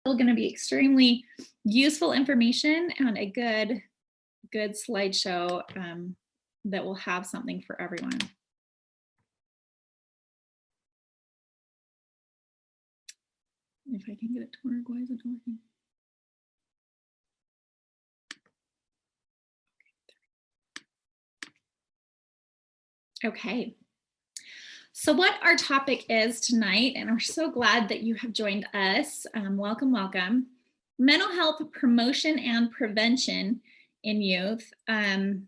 going to be extremely useful information and a good slideshow that will have something for everyone. If I can get it to work, why is it not working? Okay. So what our topic is tonight, and we're so glad that you have joined us. Welcome, welcome. Mental health promotion and prevention in youth. And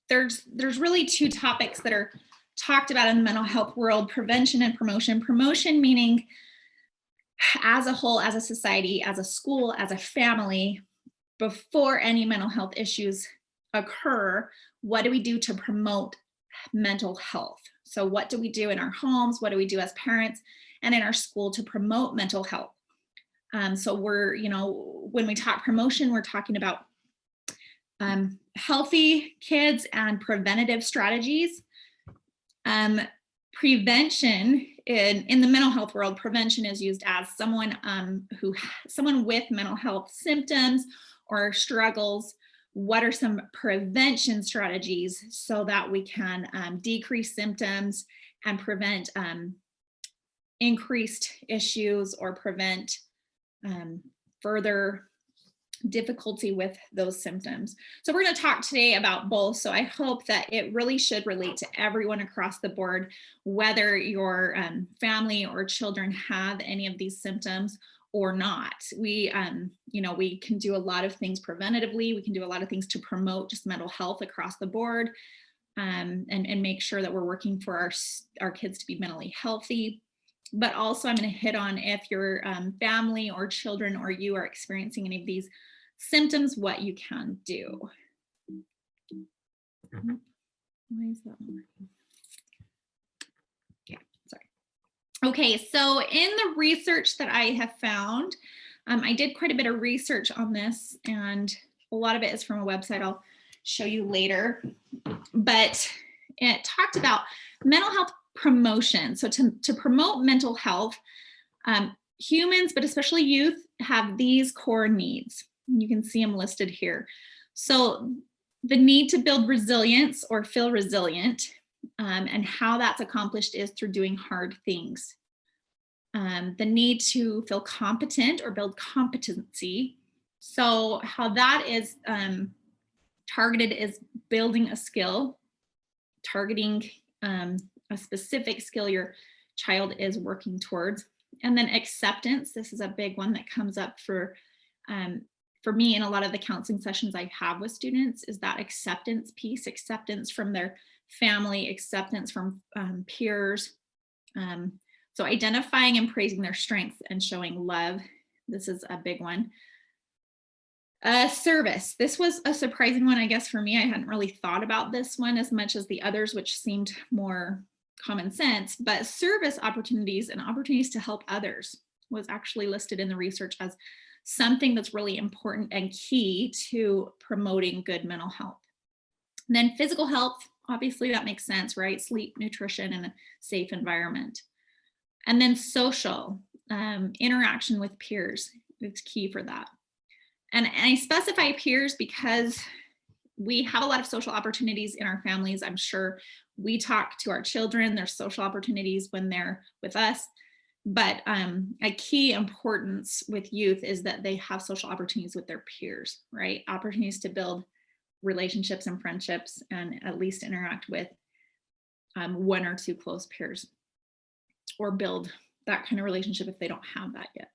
there's really two topics that are talked about in the mental health world: prevention and promotion. Promotion meaning as a whole, as a society, as a school, as a family, before any mental health issues occur, what do we do to promote mental health? So what do we do in our homes? What do we do as parents and in our school to promote mental health? So we're, when we talk promotion, we're talking about healthy kids and preventative strategies. Prevention in the mental health world, prevention is used as someone with mental health symptoms or struggles. What are some prevention strategies so that we can decrease symptoms and prevent increased issues or prevent further difficulty with those symptoms? So we're going to talk today about both. So I hope that it really should relate to everyone across the board, whether your family or children have any of these symptoms or not. We can do a lot of things preventatively. We can do a lot of things to promote just mental health across the board, and make sure that we're working for our kids to be mentally healthy. But also I'm going to hit on if your family or children or you are experiencing any of these symptoms, what you can do. Why is that not working? Okay, so in the research that I have found, I did quite a bit of research on this, and a lot of it is from a website I'll show you later, but it talked about mental health promotion. So to promote mental health, humans, but especially youth, have these core needs. You can see them listed here. So the need to build resilience or feel resilient, and how that's accomplished is through doing hard things. The need to feel competent or build competency. So how that is targeted is building a skill, targeting a specific skill your child is working towards. And then acceptance. This is a big one that comes up for me in a lot of the counseling sessions I have with students, is that acceptance piece, acceptance from their family, acceptance from peers. So identifying and praising their strengths and showing love. This is a big one. Service. This was a surprising one, I guess, for me. I hadn't really thought about this one as much as the others, which seemed more common sense, but service opportunities and opportunities to help others was actually listed in the research as something that's really important and key to promoting good mental health. And then physical health, obviously that makes sense, right? Sleep, nutrition, and a safe environment. And then social, interaction with peers, it's key for that. And I specify peers because we have a lot of social opportunities in our families. I'm sure we talk to our children, there's social opportunities when they're with us, but a key importance with youth is that they have social opportunities with their peers, right? Opportunities to build relationships and friendships and at least interact with one or two close peers, or build that kind of relationship if they don't have that yet.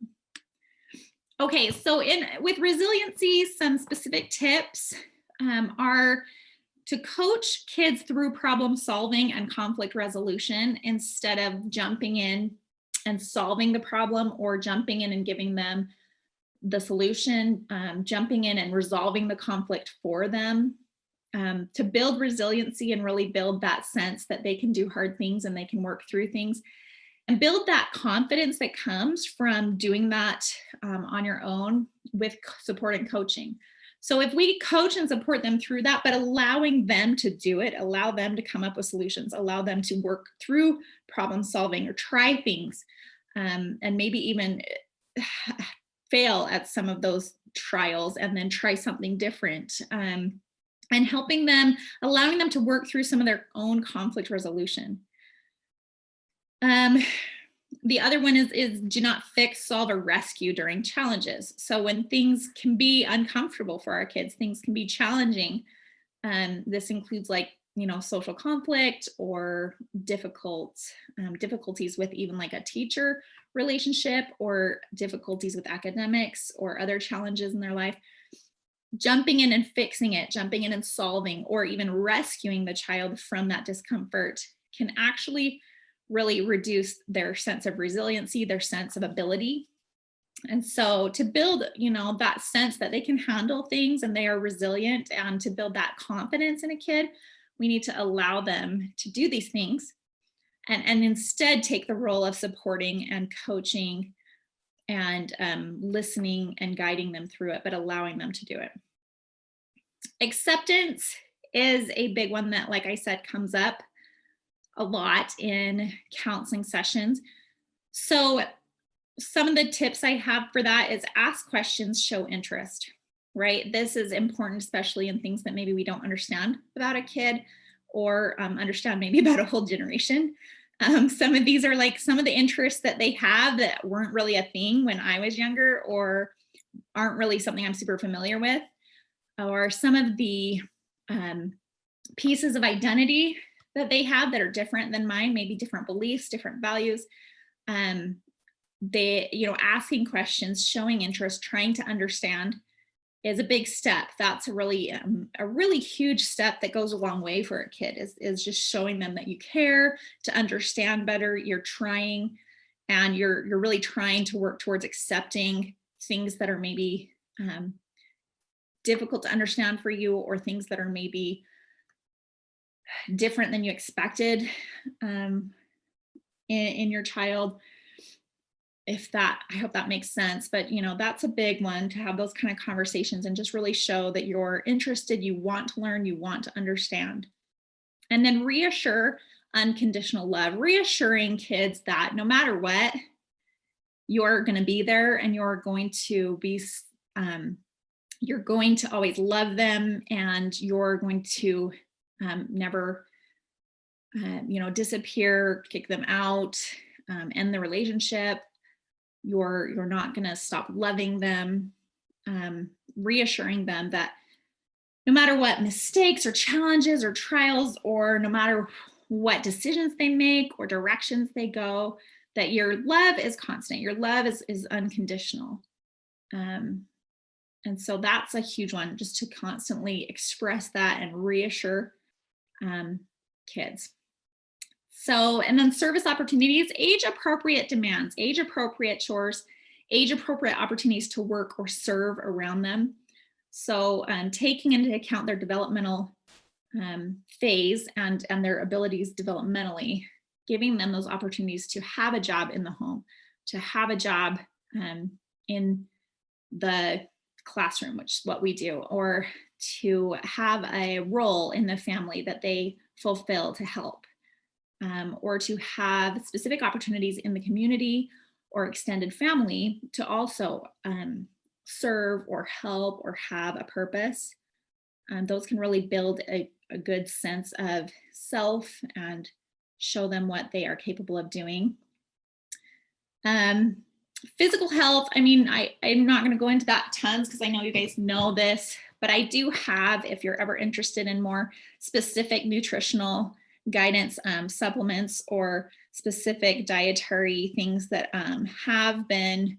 Okay, so with resiliency, some specific tips are to coach kids through problem solving and conflict resolution instead of jumping in and solving the problem or jumping in and giving them the solution, jumping in and resolving the conflict for them, to build resiliency and really build that sense that they can do hard things and they can work through things, and build that confidence that comes from doing that on your own with support and coaching. So if we coach and support them through that, but allowing them to do it, allow them to come up with solutions, allow them to work through problem solving or try things, and maybe even fail at some of those trials and then try something different. And helping them, allowing them to work through some of their own conflict resolution. The other one is do not fix, solve, or rescue during challenges. So when things can be uncomfortable for our kids, things can be challenging. This includes like, social conflict or difficulties with even like a teacher relationship or difficulties with academics or other challenges in their life. Jumping in and fixing it, jumping in and solving, or even rescuing the child from that discomfort can actually really reduce their sense of resiliency, their sense of ability. And so to build, that sense that they can handle things and they are resilient, and to build that confidence in a kid, we need to allow them to do these things and instead take the role of supporting and coaching and listening and guiding them through it, but allowing them to do it. Acceptance is a big one that, like I said, comes up a lot in counseling sessions. So some of the tips I have for that is ask questions, show interest, right? This is important, especially in things that maybe we don't understand about a kid or understand maybe about a whole generation. Some of these are like some of the interests that they have that weren't really a thing when I was younger or aren't really something I'm super familiar with, or some of the pieces of identity that they have that are different than mine, maybe different beliefs, different values. Asking questions, showing interest, trying to understand is a big step. That's a really huge step that goes a long way for a kid, is just showing them that you care, to understand better. You're trying, and you're really trying to work towards accepting things that are maybe difficult to understand for you, or things that are maybe different than you expected in your child. I hope that makes sense. But, that's a big one, to have those kind of conversations and just really show that you're interested, you want to learn, you want to understand. And then reassure unconditional love, reassuring kids that no matter what, you're going to be there, and you're going to always love them, and you're going to never, disappear, kick them out, end the relationship. You're not going to stop loving them, reassuring them that no matter what mistakes or challenges or trials, or no matter what decisions they make or directions they go, that your love is constant. Your love is unconditional. And so that's a huge one, just to constantly express that and reassure kids. So, and then service opportunities, age-appropriate demands, age-appropriate chores, age-appropriate opportunities to work or serve around them. So taking into account their developmental phase and their abilities developmentally, giving them those opportunities to have a job in the home, to have a job in the classroom, which is what we do, or to have a role in the family that they fulfill to help. Or to have specific opportunities in the community or extended family to also serve or help or have a purpose. Those can really build a good sense of self and show them what they are capable of doing. Physical health, I'm not going to go into that tons because I know you guys know this, but I do have, if you're ever interested in more specific nutritional guidance, supplements, or specific dietary things that have been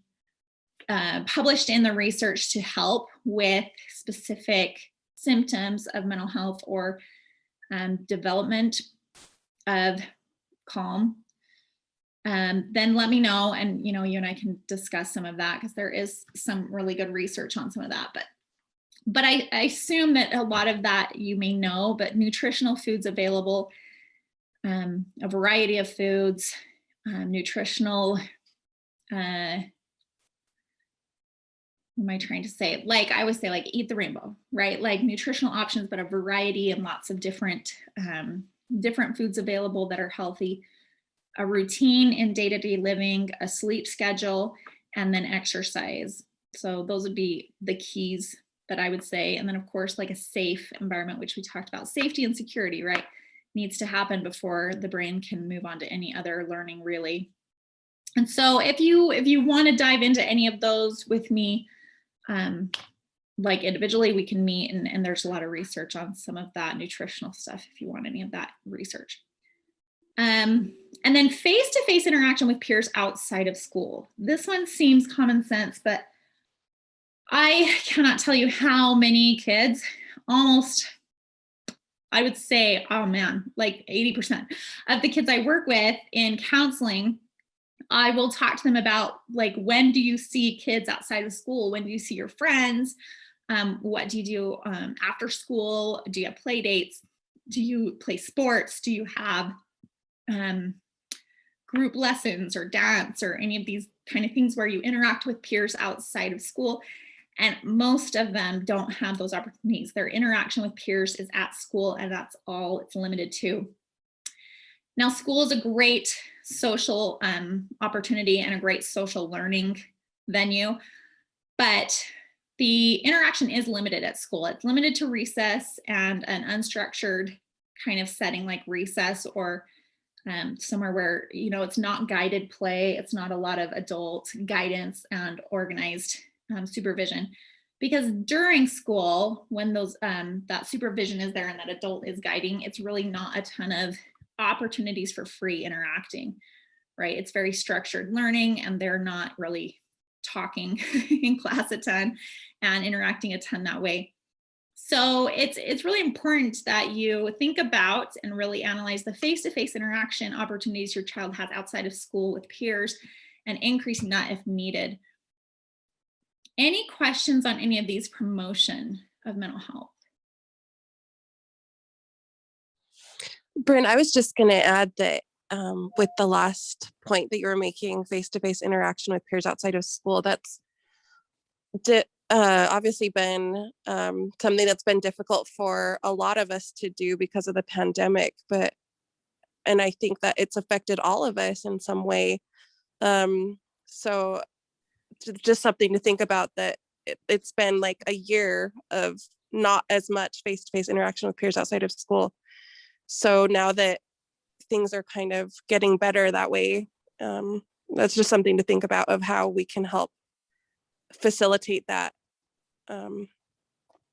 published in the research to help with specific symptoms of mental health or development of calm, then let me know, and you and I can discuss some of that, because there is some really good research on some of that. But I assume that a lot of that you may know, but nutritional foods available, a variety of foods, nutritional, what am I trying to say? Like I always say, like eat the rainbow, right? Like nutritional options, but a variety and lots of different foods available that are healthy. a routine in day-to-day living, a sleep schedule, and then exercise. So those would be the keys that I would say. And then of course, like a safe environment, which we talked about, safety and security, right? Needs to happen before the brain can move on to any other learning, really. And so if you want to dive into any of those with me, like individually, we can meet, and there's a lot of research on some of that nutritional stuff if you want any of that research. And then face-to-face interaction with peers outside of school. This one seems common sense, but I cannot tell you how many kids, almost, I would say, oh man, like 80% of the kids I work with in counseling, I will talk to them about, like, when do you see kids outside of school? When do you see your friends? What do you do after school? Do you have play dates? Do you play sports? Do you have group lessons or dance or any of these kind of things where you interact with peers outside of school? And most of them don't have those opportunities. Their interaction with peers is at school, and that's all it's limited to. Now, school is a great social opportunity and a great social learning venue, but the interaction is limited at school. It's limited to recess and an unstructured kind of setting like recess, or somewhere where, you know, it's not guided play. It's not a lot of adult guidance and organized supervision. Because during school, when those that supervision is there and that adult is guiding, it's really not a ton of opportunities for free interacting, right? It's very structured learning, and they're not really talking in class a ton and interacting a ton that way. So it's really important that you think about and really analyze the face-to-face interaction opportunities your child has outside of school with peers, and increasing that if needed. Any questions on any of these promotion of mental health? Brynn, I was just going to add that with the last point that you were making, face-to-face interaction with peers outside of school, that's obviously been something that's been difficult for a lot of us to do because of the pandemic. And I think that it's affected all of us in some way. So just something to think about, that it's been like a year of not as much face-to-face interaction with peers outside of school. So now that things are kind of getting better that way, that's just something to think about, of how we can help facilitate that and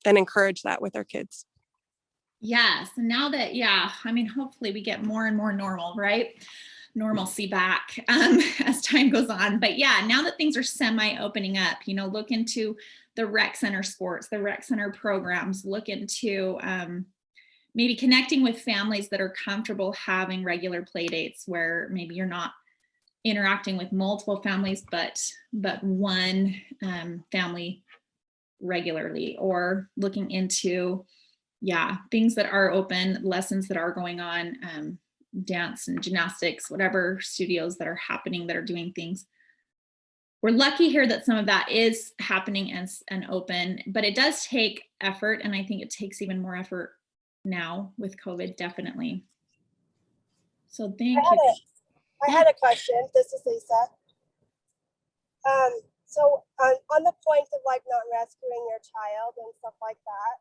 encourage that with our kids. Yes. And now that, yeah, I mean, hopefully we get more and more normal, right? Normalcy back as time goes on. But yeah, now that things are semi-opening up, you know, look into the rec center sports, the rec center programs, look into maybe connecting with families that are comfortable having regular play dates, where maybe you're not interacting with multiple families, but one family regularly, or looking into, yeah, things that are open, lessons that are going on, dance and gymnastics, whatever studios that are happening that are doing things. We're lucky here that some of that is happening and open, but it does take effort. And I think it takes even more effort now with COVID, definitely. So thank you. I had a question. This is Lisa. So on the point of like not rescuing your child and stuff like that,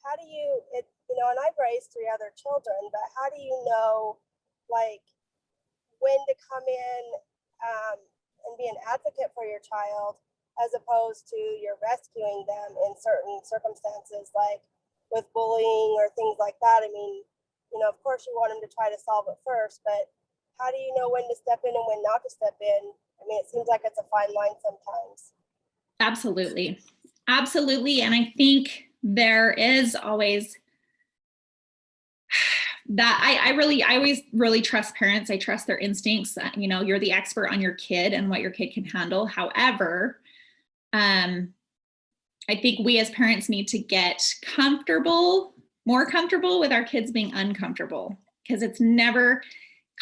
how do you, you know, and I've raised 3 other children, but how do you know like when to come in and be an advocate for your child, as opposed to you're rescuing them in certain circumstances, like with bullying or things like that? I mean, you know, of course you want them to try to solve it first, but how do you know when to step in and when not to step in? I mean, it seems like it's a fine line sometimes. Absolutely. Absolutely. And I think there is always that I always really trust parents. I trust their instincts. You know, you're the expert on your kid and what your kid can handle. However, I think we as parents need to get more comfortable with our kids being uncomfortable, because it's never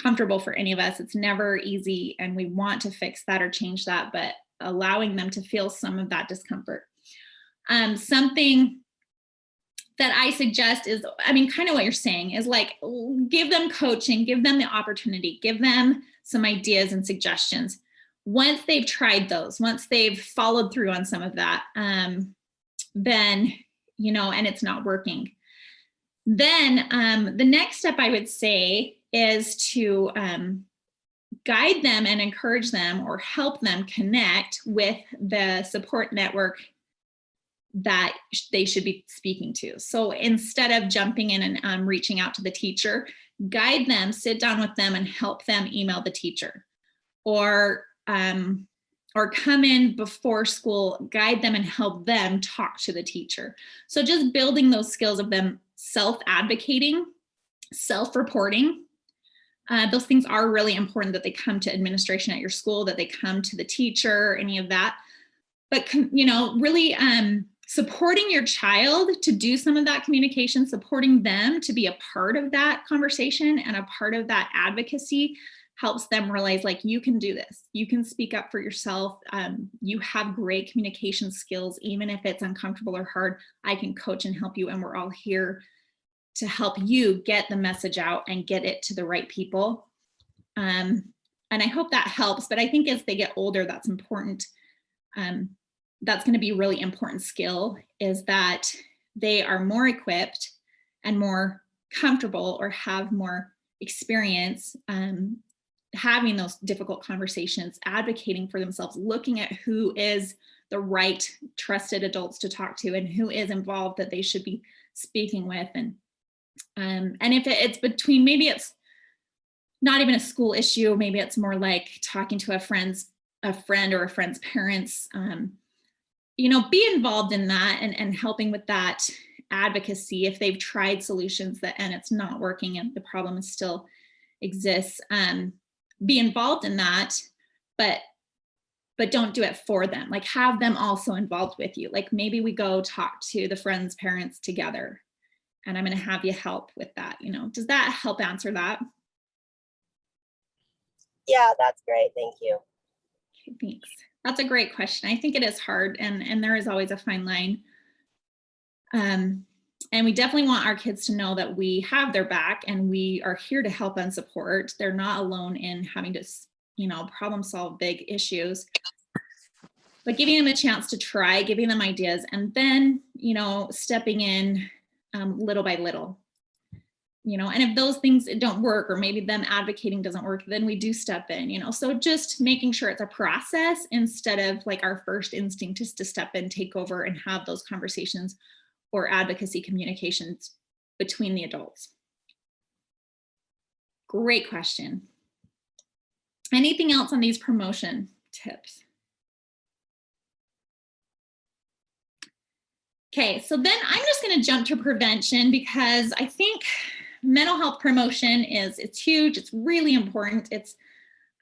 comfortable for any of us. It's never easy, and we want to fix that or change that, but allowing them to feel some of that discomfort. Something that I suggest is, I mean, kind of what you're saying is like, give them coaching, give them the opportunity, give them some ideas and suggestions. Once they've tried those, once they've followed through on some of that, then, you know, and it's not working, then the next step I would say is to guide them and encourage them or help them connect with the support network that they should be speaking to. So instead of jumping in and reaching out to the teacher, guide them, sit down with them and help them email the teacher, or come in before school, guide them and help them talk to the teacher. So just building those skills of them self-advocating, self-reporting. Those things are really important, that they come to administration at your school, that they come to the teacher, any of that. But, you know, really supporting your child to do some of that communication, supporting them to be a part of that conversation and a part of that advocacy helps them realize, like, you can do this. You can speak up for yourself. You have great communication skills, even if it's uncomfortable or hard. I can coach and help you, and we're all here to help you get the message out and get it to the right people. And I hope that helps, but I think as they get older, that's important. That's going to be a really important skill, is that they are more equipped and more comfortable or have more experience having those difficult conversations, advocating for themselves, looking at who is the right trusted adults to talk to and who is involved that they should be speaking with. And if it's between, maybe it's not even a school issue, maybe it's more like talking to a friend or a friend's parents, you know, be involved in that and helping with that advocacy if they've tried solutions and it's not working and the problem still exists. Be involved in that, but don't do it for them. Like, have them also involved with you. Like, maybe we go talk to the friend's parents together, and I'm going to have you help with that. You know, does that help answer that? Yeah, that's great. Thank you. Okay, thanks. That's a great question. I think it is hard, and there is always a fine line. And we definitely want our kids to know that we have their back and we are here to help and support. They're not alone in having to, you know, problem solve big issues, but giving them a chance to try, giving them ideas, and then, you know, stepping in little by little, you know, and if those things don't work, or maybe them advocating doesn't work, then we do step in, you know. So just making sure it's a process instead of like our first instinct is to step in, take over, and have those conversations or advocacy communications between the adults. Great question. Anything else on these promotion tips? Okay, so then I'm just going to jump to prevention, because I think mental health promotion it's huge. It's really important. It's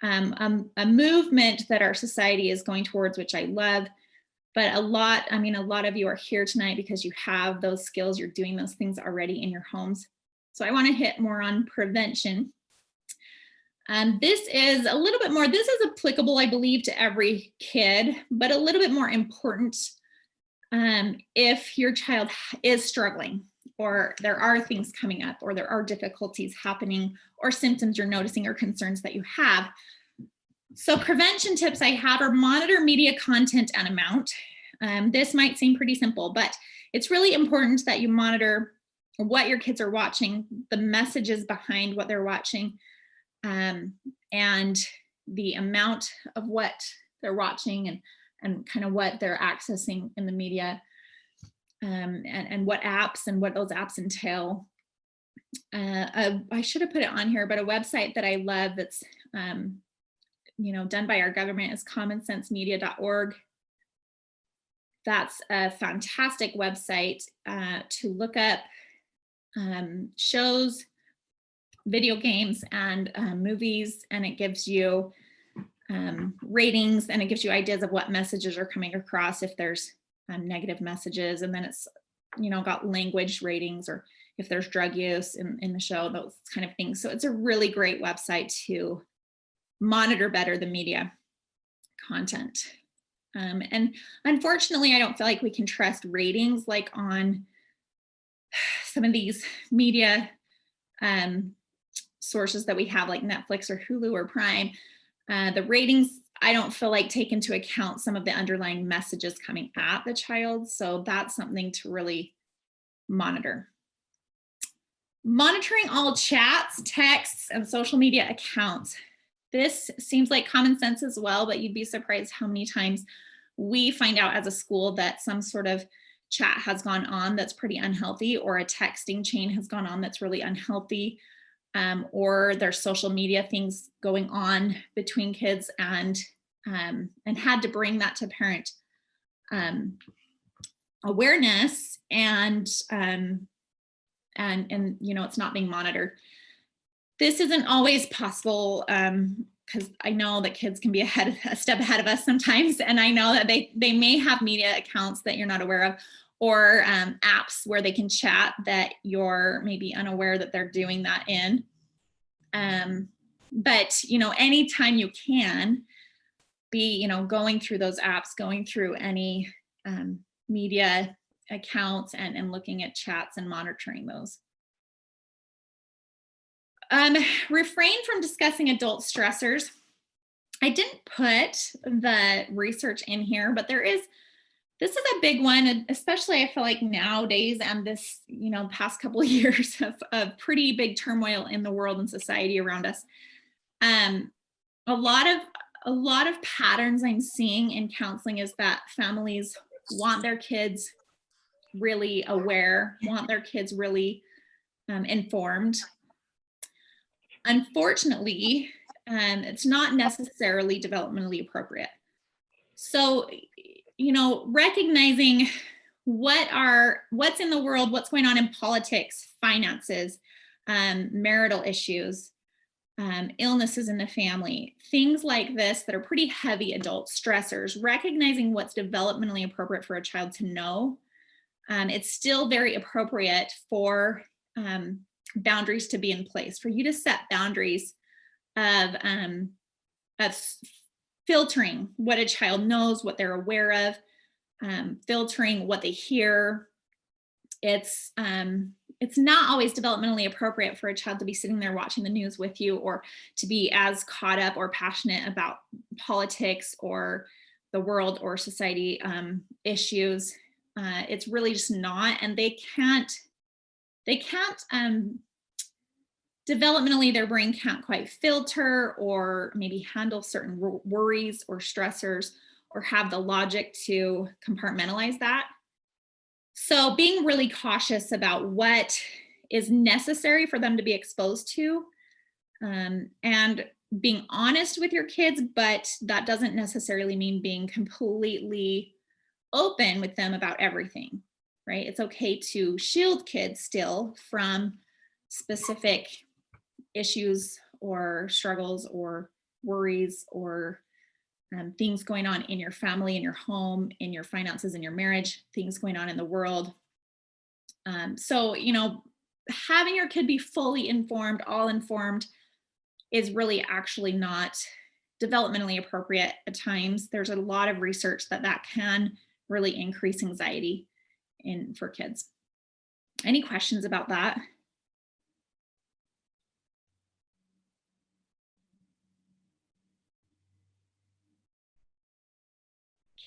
a movement that our society is going towards, which I love. But a lot of you are here tonight because you have those skills. You're doing those things already in your homes. So I want to hit more on prevention. This is a little bit more, this is applicable, I believe, to every kid, but a little bit more important if your child is struggling, or there are things coming up, or there are difficulties happening, or symptoms you're noticing, or concerns that you have. So prevention tips I have are monitor media content and amount. This might seem pretty simple, but it's really important that you monitor what your kids are watching, the messages behind what they're watching, and the amount of what they're watching, and kind of what they're accessing in the media, and what apps and what those apps entail. I should have put it on here, but a website that I love that's you know, done by our government is commonsensemedia.org. That's a fantastic website to look up shows, video games, and movies, and it gives you ratings, and it gives you ideas of what messages are coming across if there's negative messages, and then it's, you know, got language ratings, or if there's drug use in the show, those kind of things. So it's a really great website to monitor better the media content. And unfortunately, I don't feel like we can trust ratings like on some of these media sources that we have like Netflix or Hulu or Prime, the ratings, I don't feel like take into account some of the underlying messages coming at the child. So that's something to really monitor. Monitoring all chats, texts, and social media accounts. This seems like common sense as well, but you'd be surprised how many times we find out as a school that some sort of chat has gone on that's pretty unhealthy, or a texting chain has gone on that's really unhealthy, or there's social media things going on between kids, and had to bring that to parent awareness, and you know, it's not being monitored. This isn't always possible, because I know that kids can be a step ahead of us sometimes, and I know that they may have media accounts that you're not aware of, or apps where they can chat that you're maybe unaware that they're doing that in. But you know, anytime you can be, you know, going through those apps, going through any media accounts, and looking at chats and monitoring those. Refrain from discussing adult stressors. I didn't put the research in here, but this is a big one, especially I feel like nowadays, and this, you know, past couple of years of pretty big turmoil in the world and society around us. A lot of patterns I'm seeing in counseling is that families want their kids really aware, want their kids really informed. Unfortunately, it's not necessarily developmentally appropriate. So, you know, recognizing what's in the world, what's going on in politics, finances, marital issues, illnesses in the family, things like this that are pretty heavy adult stressors, recognizing what's developmentally appropriate for a child to know. It's still very appropriate for boundaries to be in place, for you to set boundaries of filtering what a child knows, what they're aware of, filtering what they hear. It's not always developmentally appropriate for a child to be sitting there watching the news with you, or to be as caught up or passionate about politics or the world or society issues. It's really just not, and they can't developmentally, their brain can't quite filter or maybe handle certain worries or stressors, or have the logic to compartmentalize that. So being really cautious about what is necessary for them to be exposed to, and being honest with your kids, but that doesn't necessarily mean being completely open with them about everything, right? It's okay to shield kids still from specific issues or struggles or worries, or things going on in your family, in your home, in your finances, in your marriage, things going on in the world. So, you know, having your kid be fully informed, all informed, is really actually not developmentally appropriate at times. There's a lot of research that can really increase anxiety for kids. Any questions about that?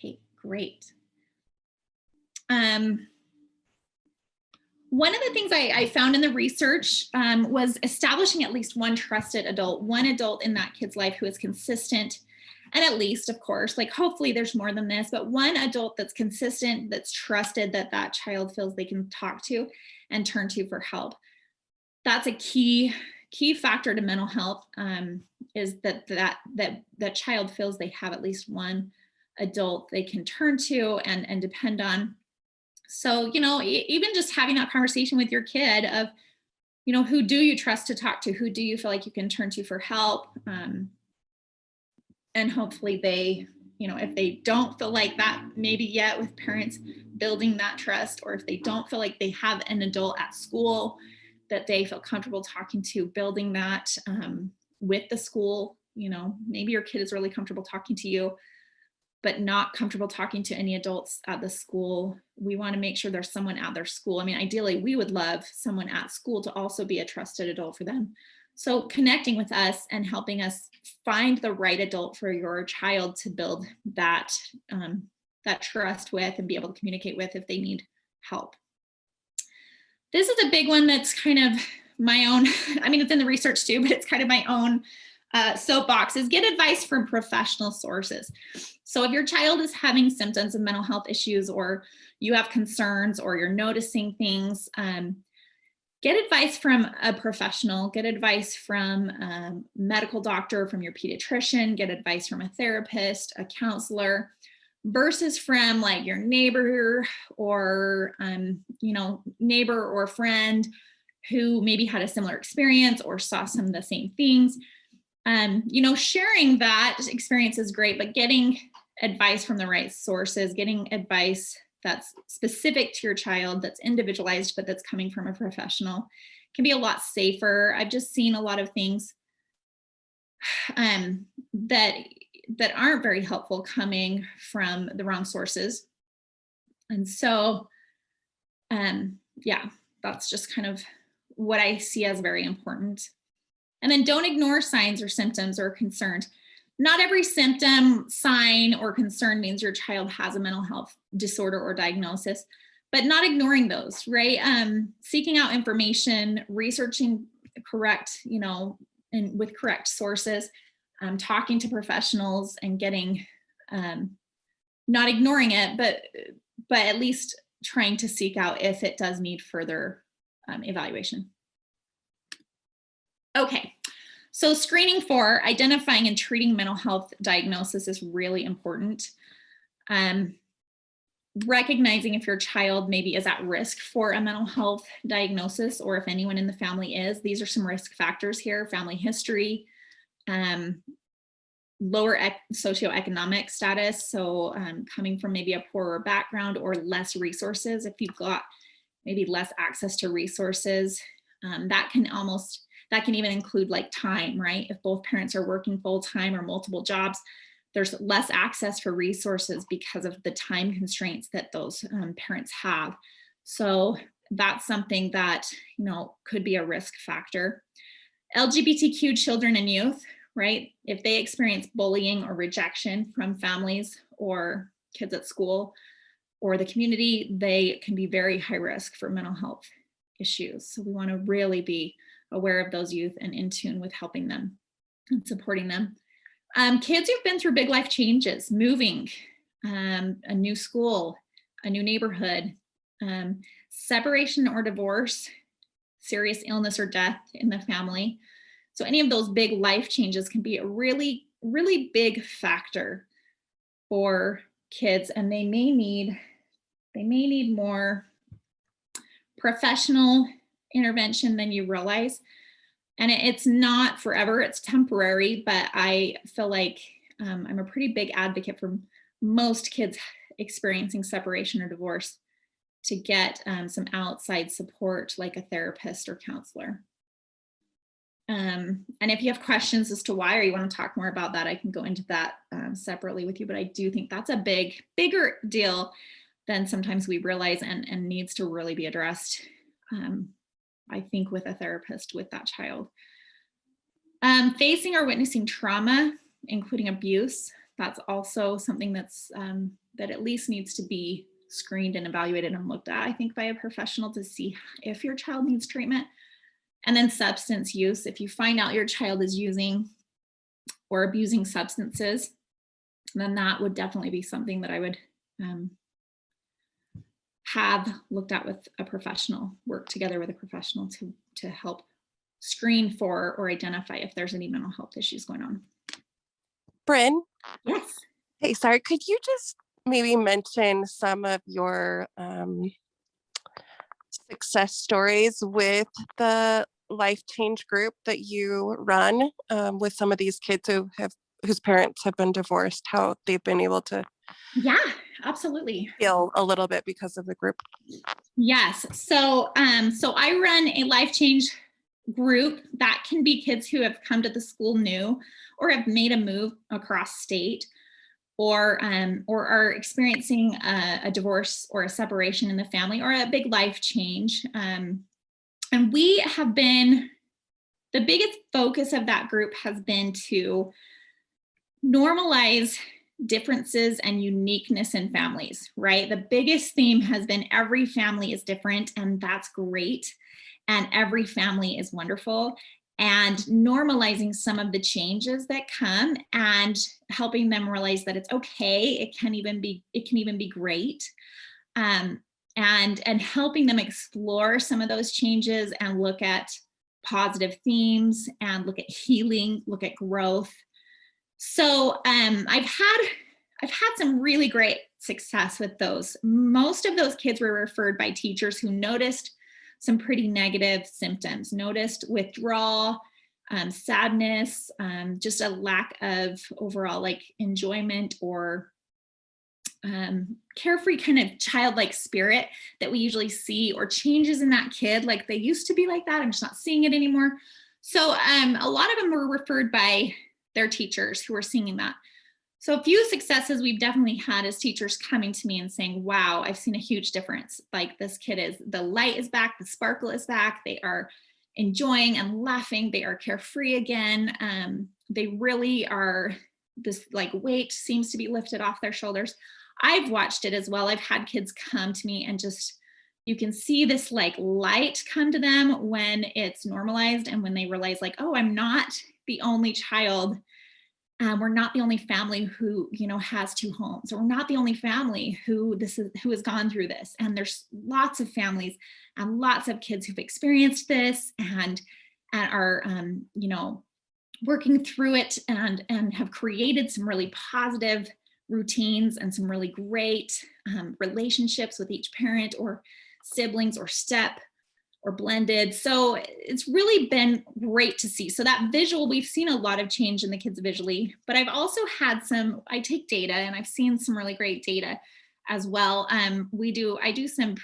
Okay, great. One of the things I found in the research was establishing at least one trusted adult, one adult in that kid's life who is consistent, and at least, of course, like hopefully there's more than this, but one adult that's consistent, that's trusted, that child feels they can talk to and turn to for help. That's a key factor to mental health, is that child feels they have at least one adult they can turn to and depend on. So, you know, even just having that conversation with your kid of, you know, who do you trust to talk to? Who do you feel like you can turn to for help? And hopefully they, you know, if they don't feel like that, maybe yet with parents building that trust, or if they don't feel like they have an adult at school that they feel comfortable talking to, building that with the school. You know, maybe your kid is really comfortable talking to you, but not comfortable talking to any adults at the school. We want to make sure there's someone at their school. I mean, ideally, we would love someone at school to also be a trusted adult for them. So connecting with us and helping us find the right adult for your child to build that, that trust with and be able to communicate with if they need help. This is a big one that's kind of my own, I mean, it's in the research too, but it's kind of my own soapbox, is get advice from professional sources. So if your child is having symptoms of mental health issues, or you have concerns, or you're noticing things, get advice from a professional, get advice from a medical doctor, from your pediatrician, get advice from a therapist, a counselor, versus from like your neighbor or, you know, neighbor or friend who maybe had a similar experience or saw some of the same things. You know, sharing that experience is great, but getting advice from the right sources, getting advice that's specific to your child, that's individualized, but that's coming from a professional, can be a lot safer. I've just seen a lot of things that aren't very helpful coming from the wrong sources. And so, yeah, that's just kind of what I see as very important. And then don't ignore signs or symptoms or concerns. Not every symptom, sign, or concern means your child has a mental health disorder or diagnosis, but not ignoring those, right? Seeking out information, researching correct, you know, and with correct sources, talking to professionals and getting, not ignoring it, but at least trying to seek out if it does need further evaluation. Okay, so screening for, identifying, and treating mental health diagnosis is really important. Recognizing if your child maybe is at risk for a mental health diagnosis, or if anyone in the family is. These are some risk factors here: family history, lower socioeconomic status, so coming from maybe a poorer background or less resources. If you've got maybe less access to resources, that can even include like time, right? If both parents are working full-time or multiple jobs, there's less access for resources because of the time constraints that those parents have. So that's something that, you know, could be a risk factor. LGBTQ children and youth, right? If they experience bullying or rejection from families or kids at school or the community, they can be very high risk for mental health issues. So we want to really be aware of those youth and in tune with helping them and supporting them. Kids who've been through big life changes, moving, a new school, a new neighborhood, separation or divorce, serious illness or death in the family. So any of those big life changes can be a really, really big factor for kids, and they may need more professional intervention than you realize. And it's not forever, it's temporary, but I feel like I'm a pretty big advocate for most kids experiencing separation or divorce to get some outside support, like a therapist or counselor. And if you have questions as to why, or you want to talk more about that, I can go into that separately with you, but I do think that's a bigger deal than sometimes we realize, and needs to really be addressed, I think, with a therapist with that child. Facing or witnessing trauma, including abuse, that's also something that's that at least needs to be screened and evaluated and looked at, I think, by a professional to see if your child needs treatment. And then substance use. If you find out your child is using or abusing substances, then that would definitely be something that I would have looked at with a professional, work together with a professional to help screen for or identify if there's any mental health issues going on. Brynn? Yes. Hey, sorry, could you just maybe mention some of your success stories with the life change group that you run, with some of these kids whose parents have been divorced, how they've been able to absolutely heal a little bit because of the group? Yes. So I run a life change group that can be kids who have come to the school new or have made a move across state, or are experiencing a divorce or a separation in the family or a big life change. And we have been the biggest focus of that group has been to normalize differences and uniqueness in families, right? The biggest theme has been every family is different, and that's great. And every family is wonderful. And normalizing some of the changes that come and helping them realize that it's okay. It can even be great. And helping them explore some of those changes and look at positive themes and look at healing, look at growth. So I've had some really great success with those. Most of those kids were referred by teachers who noticed some pretty negative symptoms, noticed withdrawal, sadness, just a lack of overall like enjoyment or carefree kind of childlike spirit that we usually see, or changes in that kid, like they used to be like that, I'm just not seeing it anymore. So a lot of them were referred by their teachers who were seeing that. So a few successes we've definitely had is teachers coming to me and saying, wow, I've seen a huge difference. Like this kid is, the light is back, the sparkle is back, they are enjoying and laughing, they are carefree again. They really are, this like weight seems to be lifted off their shoulders. I've watched it as well. I've had kids come to me and just, you can see this like light come to them when it's normalized and when they realize like, oh, I'm not the only child. We're not the only family who, has two homes, or we're not the only family who has gone through this. And there's lots of families and lots of kids who've experienced this and are, working through it and have created some really positive routines and some really great relationships with each parent or siblings or step or blended. So it's really been great to see. So that visual, we've seen a lot of change in the kids visually, but I've also had I take data and I've seen some really great data as well. I do some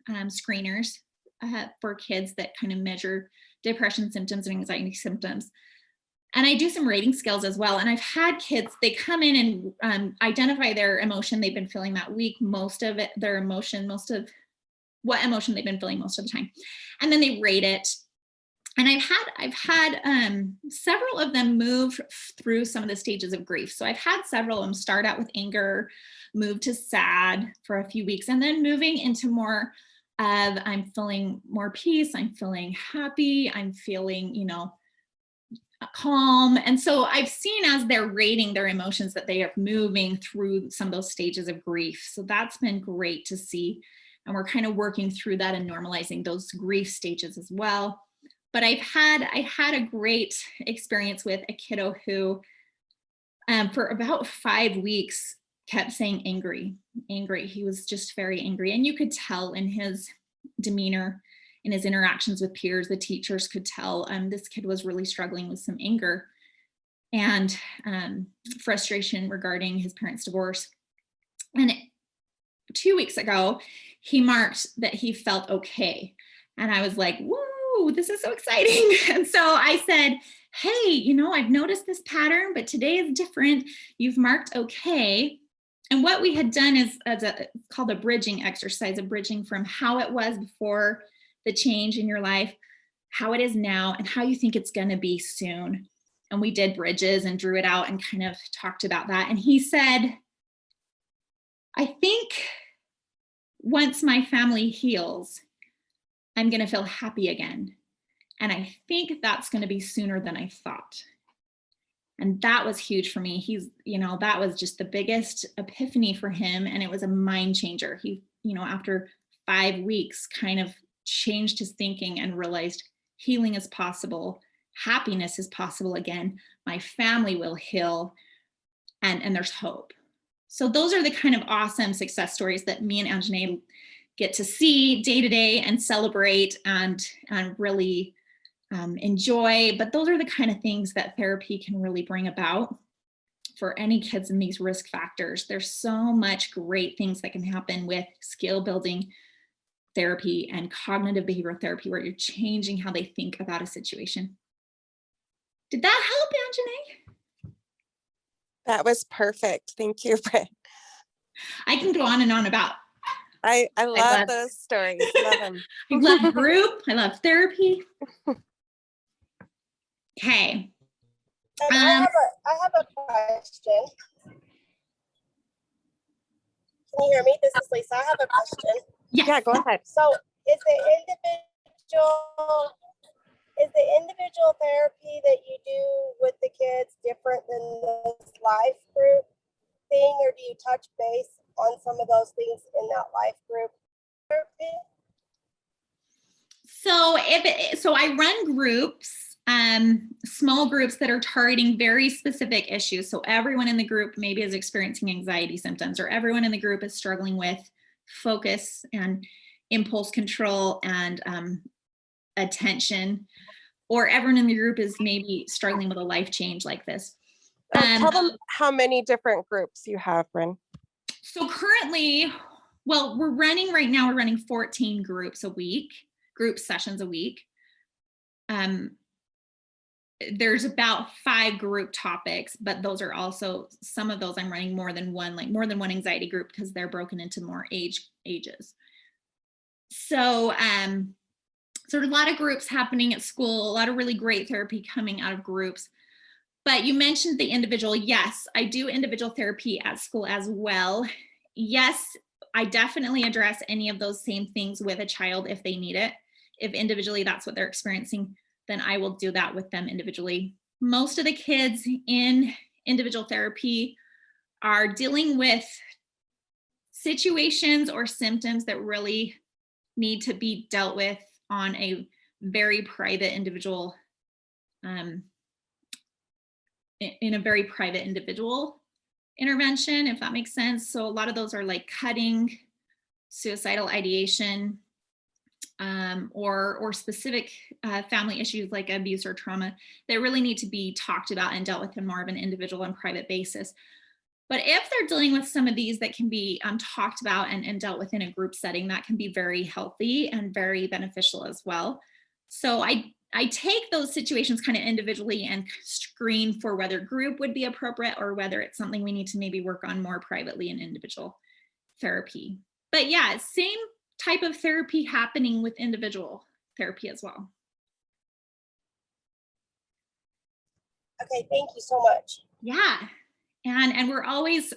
screeners for kids that kind of measure depression symptoms and anxiety symptoms. And I do some rating scales as well. And I've had kids, they come in and identify their emotion they've been feeling that week, what emotion they've been feeling most of the time. And then they rate it. And I've had several of them move through some of the stages of grief. So I've had several of them start out with anger, move to sad for a few weeks, and then moving into more of, I'm feeling more peace, I'm feeling happy, I'm feeling, calm. And so I've seen as they're rating their emotions that they are moving through some of those stages of grief. So that's been great to see. And we're kind of working through that and normalizing those grief stages as well. But I had a great experience with a kiddo who for about 5 weeks kept saying angry. He was just very angry. And you could tell in his demeanor, in his interactions with peers, the teachers could tell this kid was really struggling with some anger and frustration regarding his parents' divorce. And 2 weeks ago, he marked that he felt okay. And I was like, whoa, this is so exciting. And so I said, hey, I've noticed this pattern, but today is different. You've marked okay. And what we had done is called a bridging exercise, a bridging from how it was before the change in your life, how it is now, and how you think it's going to be soon. And we did bridges and drew it out and kind of talked about that. And he said, I think once my family heals, I'm going to feel happy again. And I think that's going to be sooner than I thought. And that was huge for me. That was just the biggest epiphany for him. And it was a mind changer. He, after 5 weeks kind of changed his thinking and realized healing is possible. Happiness is possible again. My family will heal and there's hope. So those are the kind of awesome success stories that me and Anjanae get to see day to day and celebrate and really enjoy. But those are the kind of things that therapy can really bring about for any kids in these risk factors. There's so much great things that can happen with skill building therapy and cognitive behavioral therapy, where you're changing how they think about a situation. Did that help, Anjanae? That was perfect. Thank you, Brynn. I can go on and on about. I love those stories. Love them. I love group. I love therapy. Okay. And I have a question. Can you hear me? This is Lisa. I have a question. Yes. Yeah, go ahead. So is the individual therapy that you do with the kids different than this life group thing, or do you touch base on some of those things in that life group therapy? So I run groups, small groups that are targeting very specific issues. So everyone in the group maybe is experiencing anxiety symptoms, or everyone in the group is struggling with focus and impulse control and attention, or everyone in the group is maybe struggling with a life change like this. Tell them how many different groups you have, Brynn. So currently, well, we're running 14 groups a week, group sessions a week. There's about 5 group topics, but those are also, some of those I'm running more than one anxiety group because they're broken into more ages. So, so there's a lot of groups happening at school, a lot of really great therapy coming out of groups. But you mentioned the individual. Yes, I do individual therapy at school as well. Yes, I definitely address any of those same things with a child if they need it. If individually that's what they're experiencing, then I will do that with them individually. Most of the kids in individual therapy are dealing with situations or symptoms that really need to be dealt with on a very private individual, in a very private individual intervention, if that makes sense. So a lot of those are like cutting, suicidal ideation, or specific family issues like abuse or trauma that really need to be talked about and dealt with in more of an individual and private basis. But if they're dealing with some of these that can be talked about and dealt with in a group setting, that can be very healthy and very beneficial as well. So I take those situations kind of individually and screen for whether group would be appropriate or whether it's something we need to maybe work on more privately in individual therapy. But yeah, same type of therapy happening with individual therapy as well. Okay, thank you so much. Yeah. And I'm always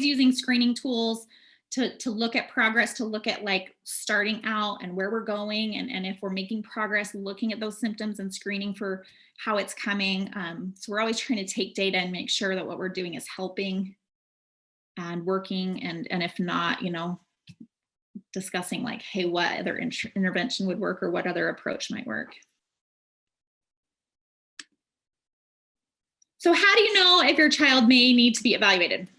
using screening tools to look at progress, to look at like starting out and where we're going, and if we're making progress, looking at those symptoms and screening for how it's coming. So we're always trying to take data and make sure that what we're doing is helping and working, and if not, discussing like, hey, what other intervention would work or what other approach might work. So how do you know if your child may need to be evaluated?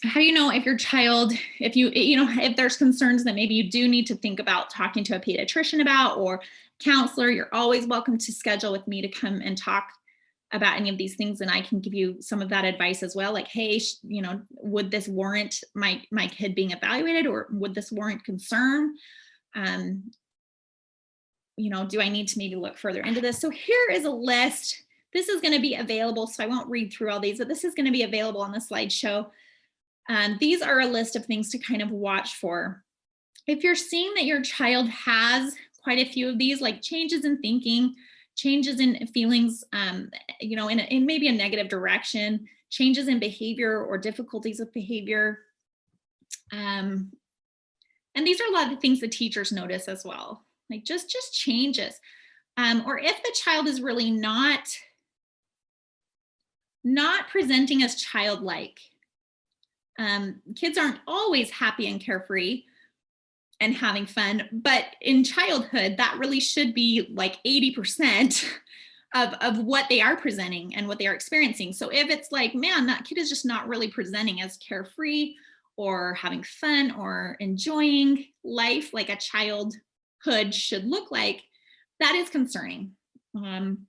How do you know if your child, if there's concerns that maybe you do need to think about talking to a pediatrician about, or counselor? You're always welcome to schedule with me to come and talk about any of these things, and I can give you some of that advice as well. Like, hey, would this warrant my kid being evaluated, or would this warrant concern? Do I need to maybe look further into this? So here is a list. This is going to be available, so I won't read through all these, but this is going to be available on the slideshow. These are a list of things to kind of watch for. If you're seeing that your child has quite a few of these, like changes in thinking, changes in feelings, in maybe a negative direction, changes in behavior or difficulties with behavior. And these are a lot of the things the teachers notice as well, like just changes. Or if the child is really not presenting as childlike. Kids aren't always happy and carefree and having fun, but in childhood, that really should be like 80% of what they are presenting and what they are experiencing. So if it's like, man, that kid is just not really presenting as carefree or having fun or enjoying life like a childhood should look like, that is concerning. And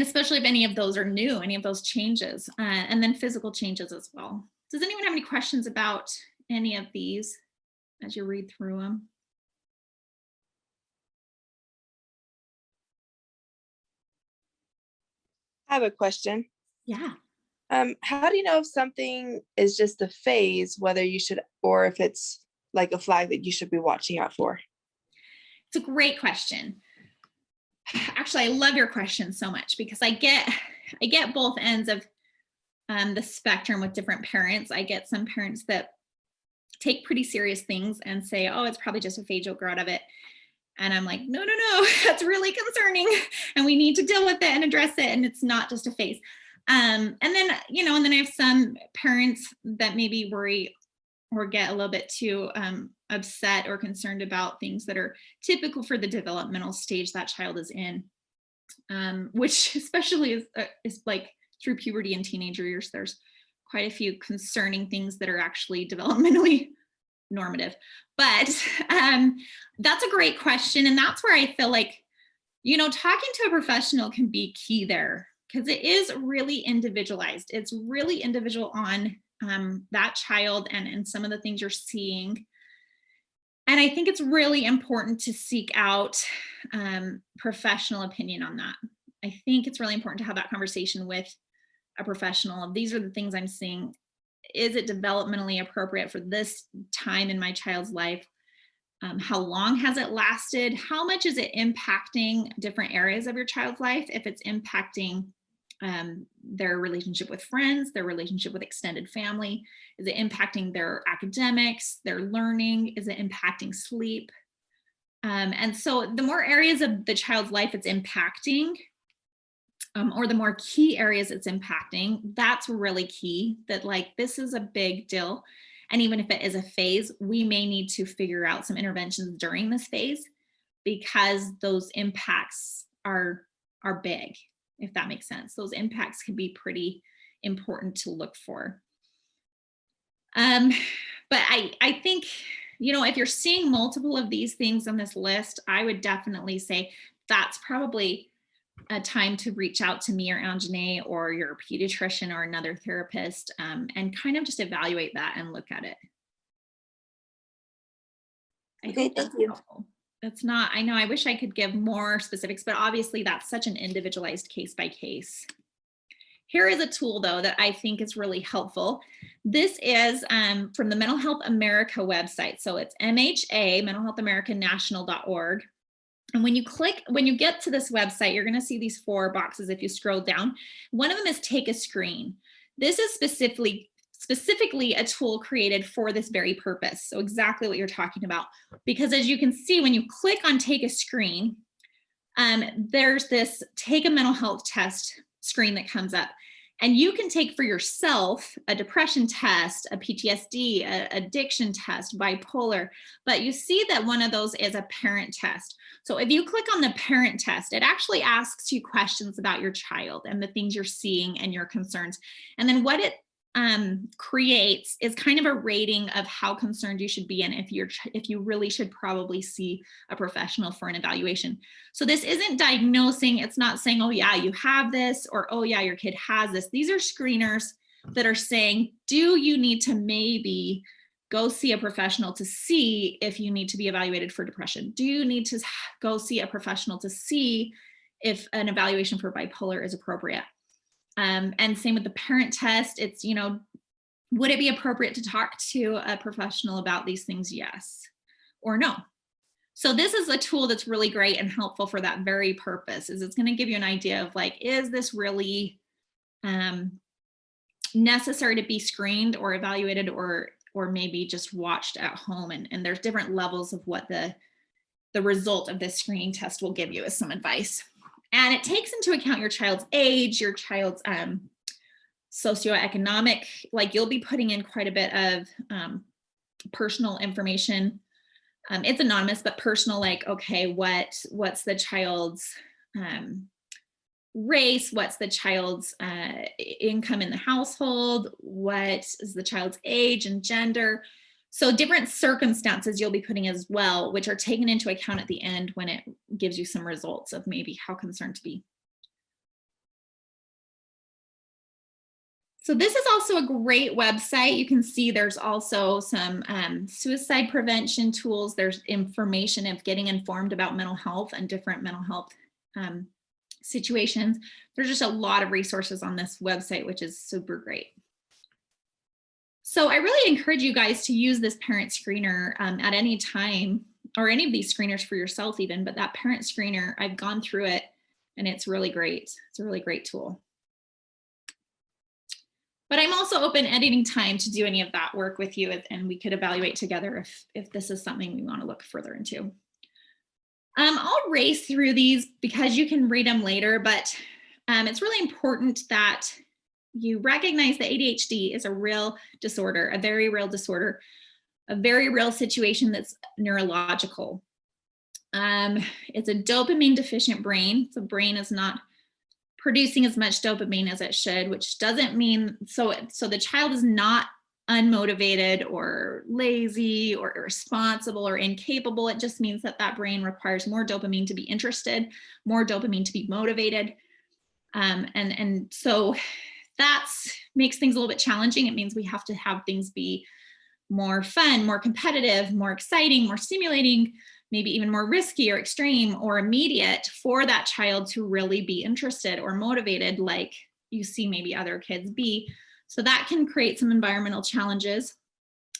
especially if any of those are new, any of those changes, and then physical changes as well. Does anyone have any questions about any of these as you read through them? I have a question. Yeah. How do you know if something is just a phase, whether you should, or if it's like a flag that you should be watching out for? It's a great question. Actually, I love your question so much because I get both ends of the spectrum with different parents. I get some parents that take pretty serious things and say, oh, it's probably just a phase, you'll grow out of it. And I'm like, no, that's really concerning. And we need to deal with it and address it. And it's not just a phase. And then, and then I have some parents that maybe worry or get a little bit too upset or concerned about things that are typical for the developmental stage that child is in, which especially is like through puberty and teenager years, there's quite a few concerning things that are actually developmentally normative. But that's a great question. And that's where I feel like, talking to a professional can be key there because it is really individualized. It's really individual on that child and some of the things you're seeing. And I think it's really important to seek out professional opinion on that. I think it's really important to have that conversation with a professional. These are the things I'm seeing. Is it developmentally appropriate for this time in my child's life? How long has it lasted? How much is it impacting different areas of your child's life? If it's impacting their relationship with friends, their relationship with extended family, is it impacting their academics, their learning? Is it impacting sleep? And so the more areas of the child's life it's impacting, or the more key areas it's impacting, that's really key, that like, this is a big deal. And even if it is a phase, we may need to figure out some interventions during this phase because those impacts are big, if that makes sense. Those impacts can be pretty important to look for. But I think, if you're seeing multiple of these things on this list, I would definitely say that's probably a time to reach out to me or Anjanae or your pediatrician or another therapist and kind of just evaluate that and look at it. Okay, thank you. Helpful. That's not, I know, I wish I could give more specifics, but obviously that's such an individualized case by case. Here is a tool though that I think is really helpful. This is from the Mental Health America website. So it's MHA, mentalhealthamericanational.org. And when you get to this website, you're going to see these 4 boxes if you scroll down. One of them is take a screen. This is specifically a tool created for this very purpose. So exactly what you're talking about. Because as you can see, when you click on take a screen, there's this take a mental health test screen that comes up. And you can take for yourself a depression test, a PTSD, a addiction test, bipolar, but you see that one of those is a parent test. So if you click on the parent test, it actually asks you questions about your child and the things you're seeing and your concerns. And then what it creates is kind of a rating of how concerned you should be and if you really should probably see a professional for an evaluation. So this isn't diagnosing, it's not saying, oh yeah, you have this, or oh yeah, your kid has this. These are screeners that are saying, do you need to maybe go see a professional to see if you need to be evaluated for depression? Do you need to go see a professional to see if an evaluation for bipolar is appropriate? And same with the parent test, it's, would it be appropriate to talk to a professional about these things? Yes or no. So this is a tool that's really great and helpful for that very purpose, is it's going to give you an idea of like, is this really necessary to be screened or evaluated or maybe just watched at home? And there's different levels of what the result of this screening test will give you as some advice. And it takes into account your child's age, your child's socioeconomic, like you'll be putting in quite a bit of personal information. It's anonymous, but personal, like, okay, what's the child's race? What's the child's income in the household? What is the child's age and gender? So different circumstances you'll be putting as well, which are taken into account at the end when it gives you some results of maybe how concerned to be. So this is also a great website. You can see there's also some suicide prevention tools. There's information of getting informed about mental health and different mental health situations. There's just a lot of resources on this website, which is super great. So I really encourage you guys to use this parent screener at any time or any of these screeners for yourself even, but that parent screener, I've gone through it and it's really great. It's a really great tool. But I'm also open at any time to do any of that work with you, and we could evaluate together if this is something we want to look further into. I'll race through these because you can read them later, but it's really important that you recognize that ADHD is a real disorder, a very real disorder, a very real situation that's neurological. It's a dopamine deficient brain. So brain is not producing as much dopamine as it should, which doesn't mean, so the child is not unmotivated or lazy or irresponsible or incapable. It just means that that brain requires more dopamine to be interested, more dopamine to be motivated. And so that's makes things a little bit challenging. It means we have to have things be more fun, more competitive, more exciting, more stimulating, maybe even more risky or extreme or immediate for that child to really be interested or motivated, like you see maybe other kids be. So that can create some environmental challenges,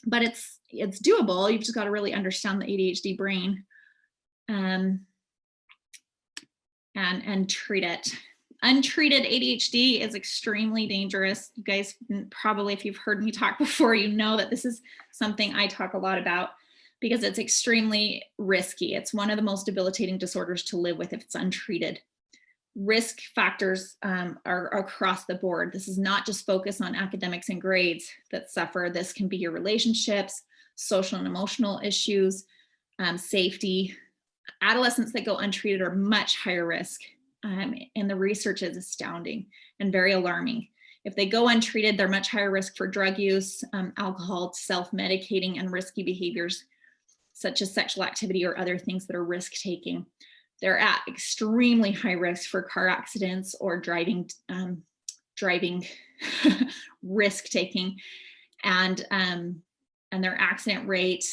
but it's doable. You've just got to really understand the ADHD brain and treat it. Untreated ADHD is extremely dangerous. You guys probably, if you've heard me talk before, you know that this is something I talk a lot about because it's extremely risky. It's one of the most debilitating disorders to live with if it's untreated. Risk factors are across the board. This is not just focused on academics and grades that suffer. This can be your relationships, social and emotional issues, safety. Adolescents that go untreated are much higher risk. And the research is astounding and very alarming. If they go untreated, they're much higher risk for drug use, alcohol, self-medicating, and risky behaviors such as sexual activity or other things that are risk-taking. They're at extremely high risk for car accidents or driving risk-taking, and their accident rate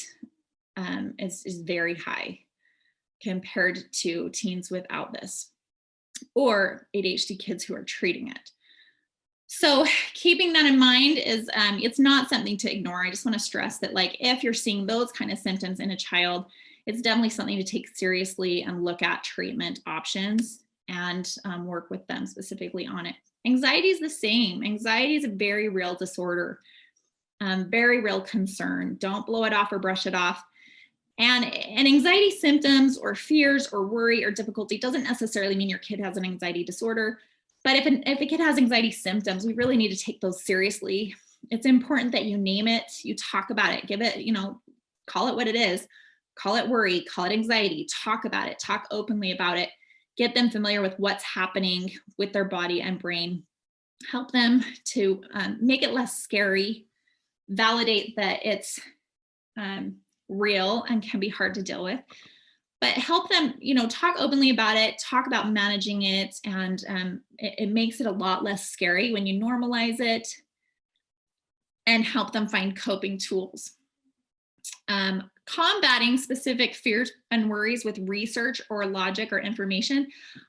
is very high compared to teens without this, or ADHD kids who are treating it. So keeping that in mind is, it's not something to ignore. I just want to stress that, like, if you're seeing those kind of symptoms in a child, it's definitely something to take seriously and look at treatment options and work with them specifically on it. Anxiety is the same. Anxiety is a very real disorder, very real concern. Don't blow it off or brush it off. And anxiety symptoms or fears or worry or difficulty doesn't necessarily mean your kid has an anxiety disorder. But if a kid has anxiety symptoms, we really need to take those seriously. It's important that you name it, you talk about it, give it, call it what it is, call it worry, call it anxiety, talk about it, talk openly about it, get them familiar with what's happening with their body and brain, help them to make it less scary, validate that it's real and can be hard to deal with, but help them, talk openly about it, talk about managing it, and it makes it a lot less scary when you normalize it, and help them find coping tools. Combating specific fears and worries with research or logic or information.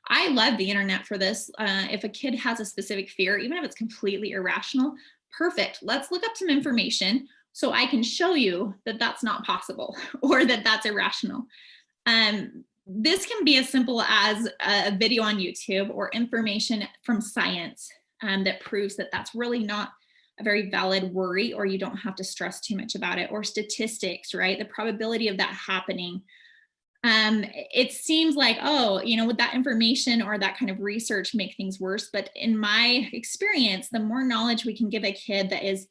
I love the internet for this. If a kid has a specific fear, even if it's completely irrational, perfect. Let's look up some information so I can show you that that's not possible or that that's irrational. This can be as simple as a video on YouTube or information from science that proves that that's really not a very valid worry, or you don't have to stress too much about it, or statistics, right? The probability of that happening. It seems like, would that information or that kind of research make things worse? But in my experience, the more knowledge we can give a kid that is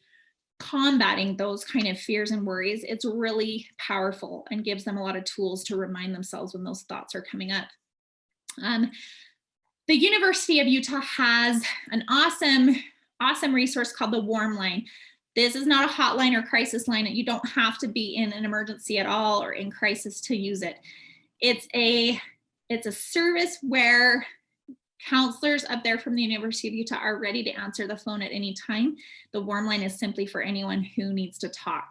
combating those kind of fears and worries, it's really powerful and gives them a lot of tools to remind themselves when those thoughts are coming up. The University of Utah has an awesome resource called the Warm Line. This is not a hotline or crisis line. You don't have to be in an emergency at all or in crisis to use it. It's a service where counselors up there from the University of Utah are ready to answer the phone at any time. The Warm Line is simply for anyone who needs to talk.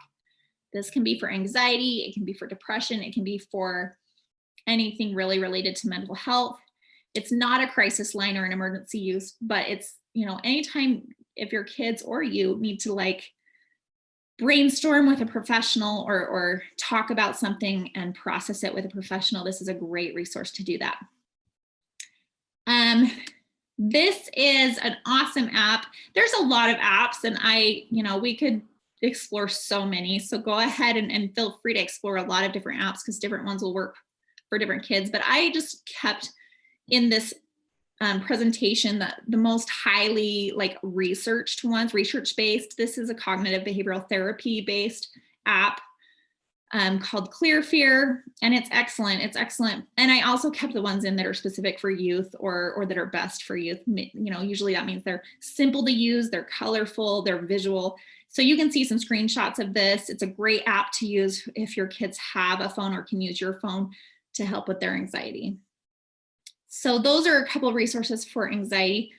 This can be for anxiety, it can be for depression, it can be for anything really related to mental health. It's not a crisis line or an emergency use, but it's, anytime if your kids or you need to brainstorm with a professional or talk about something and process it with a professional, this is a great resource to do that. This is an awesome app. There's a lot of apps, and we could explore so many. So go ahead and feel free to explore a lot of different apps because different ones will work for different kids. But I just kept in this presentation the most highly researched ones, research-based. This is a cognitive behavioral therapy-based app called Clear Fear, and it's excellent. It's excellent. And I also kept the ones in that are specific for youth or that are best for youth. Usually that means they're simple to use, they're colorful, they're visual. So you can see some screenshots of this. It's a great app to use if your kids have a phone or can use your phone to help with their anxiety. So those are a couple of resources for anxiety.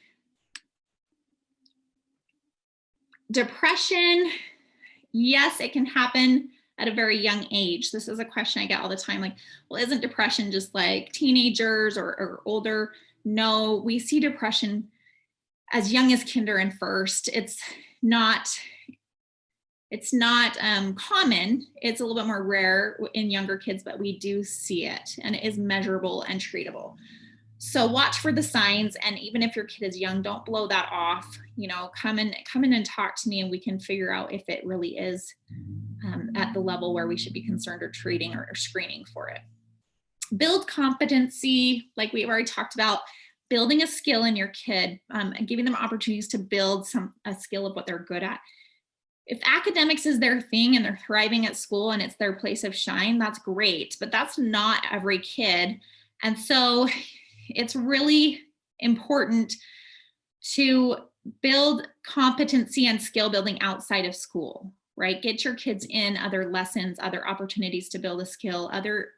Depression, yes, it can happen at a very young age. This is a question I get all the time, well, isn't depression just like teenagers or older? No, we see depression as young as kinder and first. It's not common. It's a little bit more rare in younger kids, but we do see it, and it is measurable and treatable. So watch for the signs, and even if your kid is young, don't blow that off. Come in and talk to me, and we can figure out if it really is at the level where we should be concerned or treating or screening for it. Build competency, like we've already talked about, building a skill in your kid, and giving them opportunities to build a skill of what they're good at. If academics is their thing and they're thriving at school and it's their place of shine, that's great, but that's not every kid. And so it's really important to build competency and skill building outside of school, right? Get your kids in other lessons, other opportunities to build a skill, other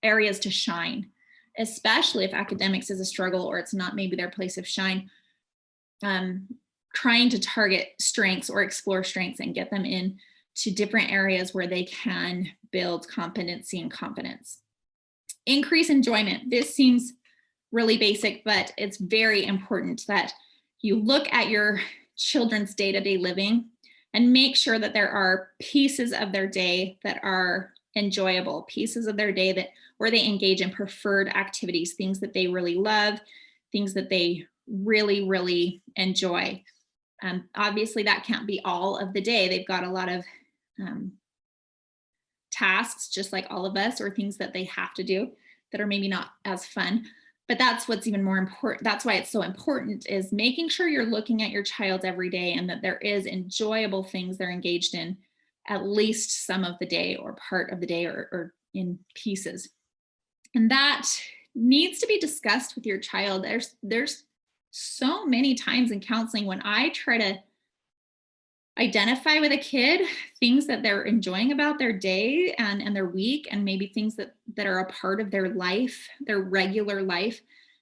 areas to shine, especially if academics is a struggle or it's not maybe their place of shine. Trying to target strengths or explore strengths and get them in to different areas where they can build competency and confidence. Increase enjoyment. This seems really basic, but it's very important that you look at your children's day-to-day living and make sure that there are pieces of their day that are enjoyable, pieces of their day where they engage in preferred activities, things that they really love, things that they really, really enjoy. Obviously, that can't be all of the day. They've got a lot of tasks, just like all of us, or things that they have to do that are maybe not as fun. But that's what's even more important. That's why it's so important, is making sure you're looking at your child every day and that there is enjoyable things they're engaged in at least some of the day or part of the day or in pieces. And that needs to be discussed with your child. There's so many times in counseling when I try to identify with a kid things that they're enjoying about their day and their week, and maybe things that are a part of their life, their regular life,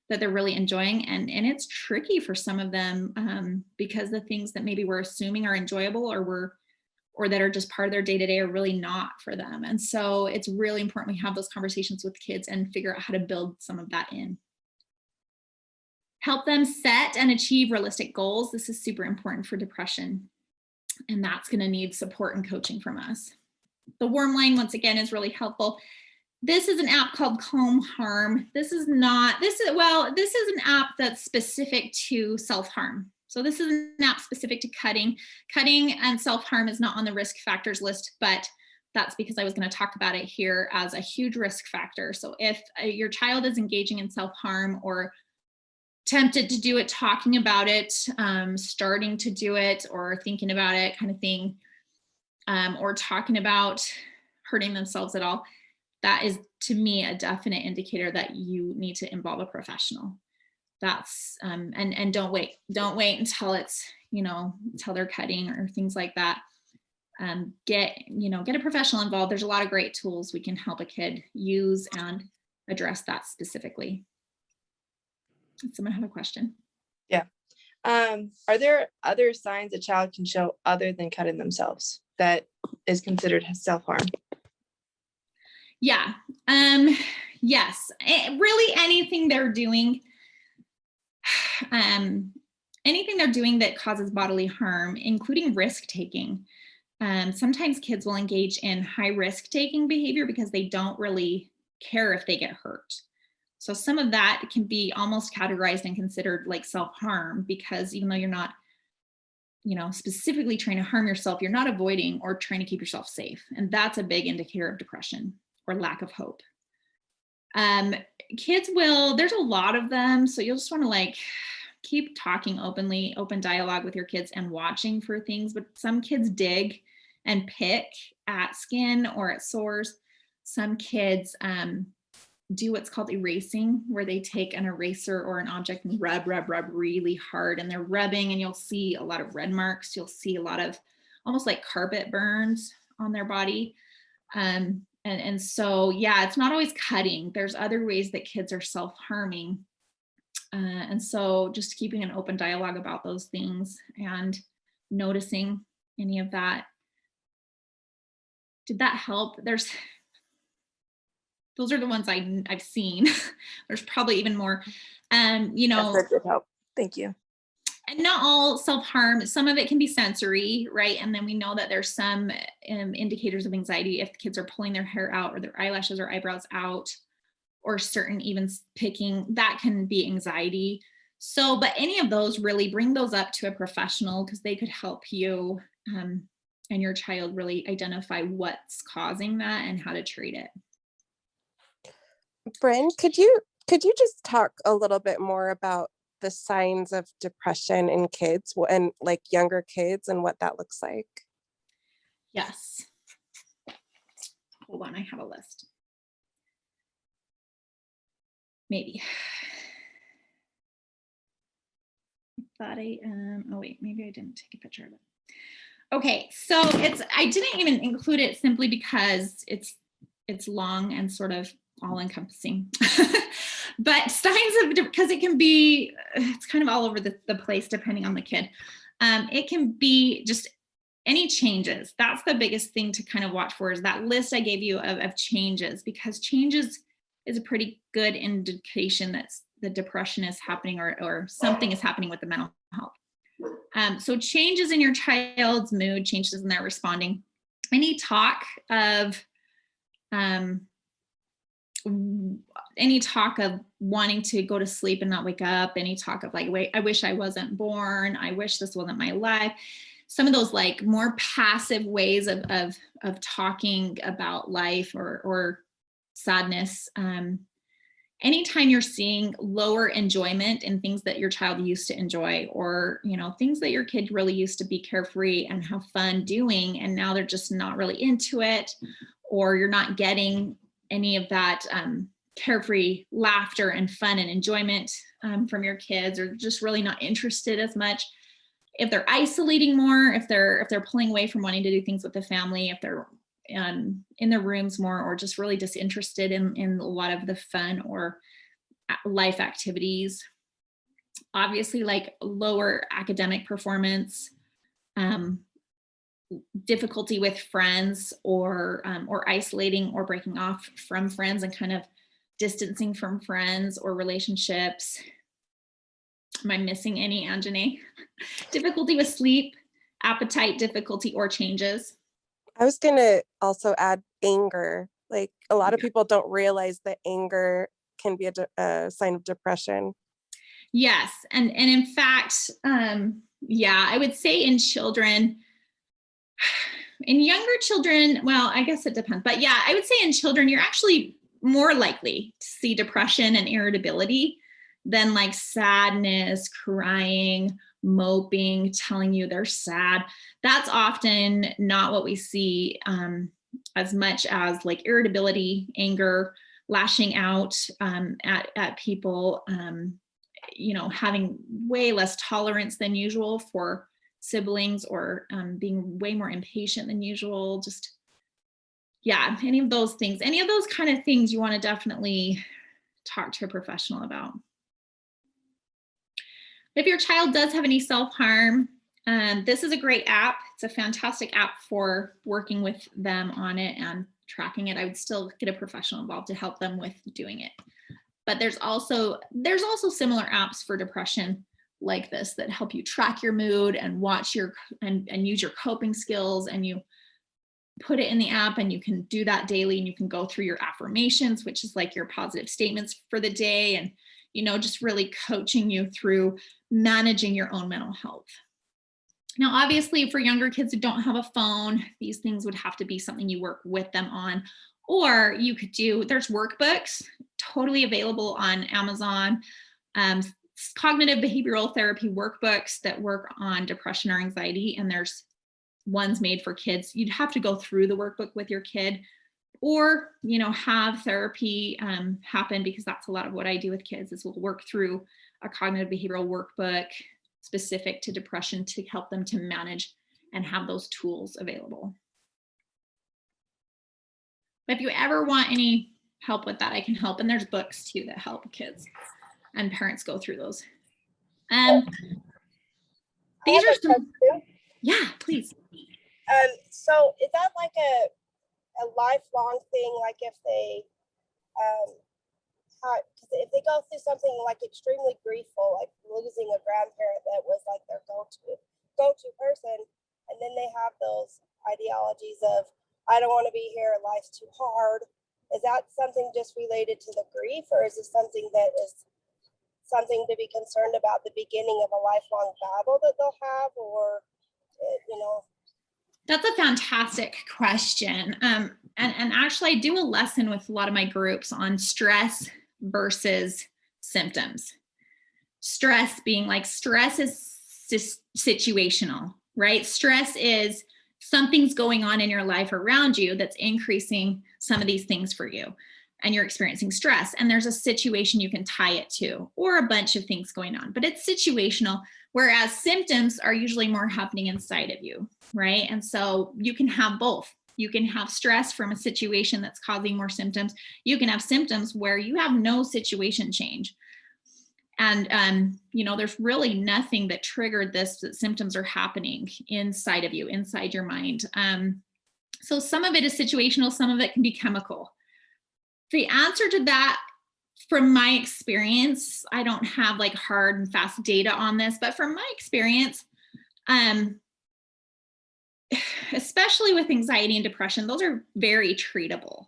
that they're really enjoying. And it's tricky for some of them because the things that maybe we're assuming are enjoyable or that are just part of their day-to-day are really not for them. And so it's really important we have those conversations with kids and figure out how to build some of that in. Help them set and achieve realistic goals. This is super important for depression, and that's going to need support and coaching from us. The Worm Line, once again, is really helpful. This is an app called Calm Harm. This is an app that's specific to self-harm. So this is an app specific to cutting. Cutting and self-harm is not on the risk factors list, but that's because I was going to talk about it here as a huge risk factor. So if your child is engaging in self-harm or tempted to do it, talking about it, starting to do it or thinking about it kind of thing, or talking about hurting themselves at all, that is, to me, a definite indicator that you need to involve a professional. That's, and don't wait until it's, until they're cutting or things like that. Get a professional involved. There's a lot of great tools we can help a kid use and address that specifically. Someone have a question? Yeah. Are there other signs a child can show other than cutting themselves that is considered self-harm? Yeah. Yes. Really anything they're doing, that causes bodily harm, including risk taking. Sometimes kids will engage in high risk taking behavior because they don't really care if they get hurt. So some of that can be almost categorized and considered like self-harm, because even though you're not, specifically trying to harm yourself, you're not avoiding or trying to keep yourself safe. And that's a big indicator of depression or lack of hope. Kids there's a lot of them. So you'll just want to like keep talking openly, open dialogue with your kids and watching for things. But some kids dig and pick at skin or at sores. Some kids do what's called erasing, where they take an eraser or an object and rub really hard, and they're rubbing, and you'll see a lot of red marks. You'll see a lot of almost like carpet burns on their body. And so, yeah, it's not always cutting. There's other ways that kids are self-harming. And so just keeping an open dialogue about those things and noticing any of that. Did that help? Those are the ones I've seen. There's probably even more, That did help. Thank you. And not all self-harm. Some of it can be sensory, right? And then we know that there's some indicators of anxiety if the kids are pulling their hair out or their eyelashes or eyebrows out, or certain even picking, that can be anxiety. So, but any of those, really bring those up to a professional, because they could help you and your child really identify what's causing that and how to treat it. Brynn, could you just talk a little bit more about the signs of depression in kids and like younger kids and what that looks like? Yes. Hold on, I have a list. Maybe. Oh wait, maybe I didn't take a picture of it. Okay, so I didn't even include it simply because it's long and sort of all encompassing. But signs of, because it's kind of all over the place depending on the kid. It can be just any changes. That's the biggest thing to kind of watch for, is that list I gave you of changes, because changes is a pretty good indication that the depression is happening or something is happening with the mental health. So changes in your child's mood, changes in their responding, any talk of wanting to go to sleep and not wake up, any talk of like, wait, I wish I wasn't born, I wish this wasn't my life. Some of those like more passive ways of talking about life or sadness. Anytime you're seeing lower enjoyment in things that your child used to enjoy, or things that your kid really used to be carefree and have fun doing, and now they're just not really into it, or you're not getting any of that carefree laughter and fun and enjoyment from your kids, or just really not interested as much. If they're isolating more, if they're pulling away from wanting to do things with the family, if they're in their rooms more, or just really disinterested in a lot of the fun or life activities. Obviously, like lower academic performance, difficulty with friends, or isolating or breaking off from friends and kind of distancing from friends or relationships. Am I missing any, Anjanae? Difficulty with sleep, appetite difficulty or changes. I was going to also add anger. Like a lot of people don't realize that anger can be a sign of depression. Yes. And in fact, I would say in children, in younger children, well, I guess it depends. But yeah, I would say in children, you're actually more likely to see depression and irritability than like sadness, crying, moping, telling you they're sad. That's often not what we see as much as like irritability, anger, lashing out at people, having way less tolerance than usual for siblings, or being way more impatient than usual. Just, yeah, any of those things, any of those kind of things you want to definitely talk to a professional about. If your child does have any self-harm, this is a great app. It's a fantastic app for working with them on it and tracking it. I would still get a professional involved to help them with doing it. But there's also similar apps for depression. like this that help you track your mood and watch your and use your coping skills, and you put it in the app and you can do that daily, and you can go through your affirmations, which is like your positive statements for the day, and just really coaching you through managing your own mental health. Now, obviously, for younger kids who don't have a phone, these things would have to be something you work with them on. Or you could there's workbooks totally available on Amazon, cognitive behavioral therapy workbooks that work on depression or anxiety. And there's ones made for kids. You'd have to go through the workbook with your kid, or, have therapy happen, because that's a lot of what I do with kids is we'll work through a cognitive behavioral workbook specific to depression to help them to manage and have those tools available. But if you ever want any help with that, I can help. And there's books too that help kids and parents go through those. These are some, yeah, please. So is that like a lifelong thing? Like if they, if they go through something like extremely griefful, like losing a grandparent that was like their go-to person, and then they have those ideologies of, I don't want to be here, life's too hard. Is that something just related to the grief, or is it something that is something to be concerned about, the beginning of a lifelong battle that they'll have, or, That's a fantastic question. And actually I do a lesson with a lot of my groups on stress versus symptoms. Stress being like, stress is situational, right? Stress is something's going on in your life around you that's increasing some of these things for you, and you're experiencing stress, and there's a situation you can tie it to, or a bunch of things going on, but it's situational, whereas symptoms are usually more happening inside of you, right? And so you can have both. You can have stress from a situation that's causing more symptoms. You can have symptoms where you have no situation change. And, there's really nothing that triggered this, that symptoms are happening inside of you, inside your mind. So some of it is situational, some of it can be chemical. The answer to that, from my experience, I don't have like hard and fast data on this, but from my experience, especially with anxiety and depression, those are very treatable.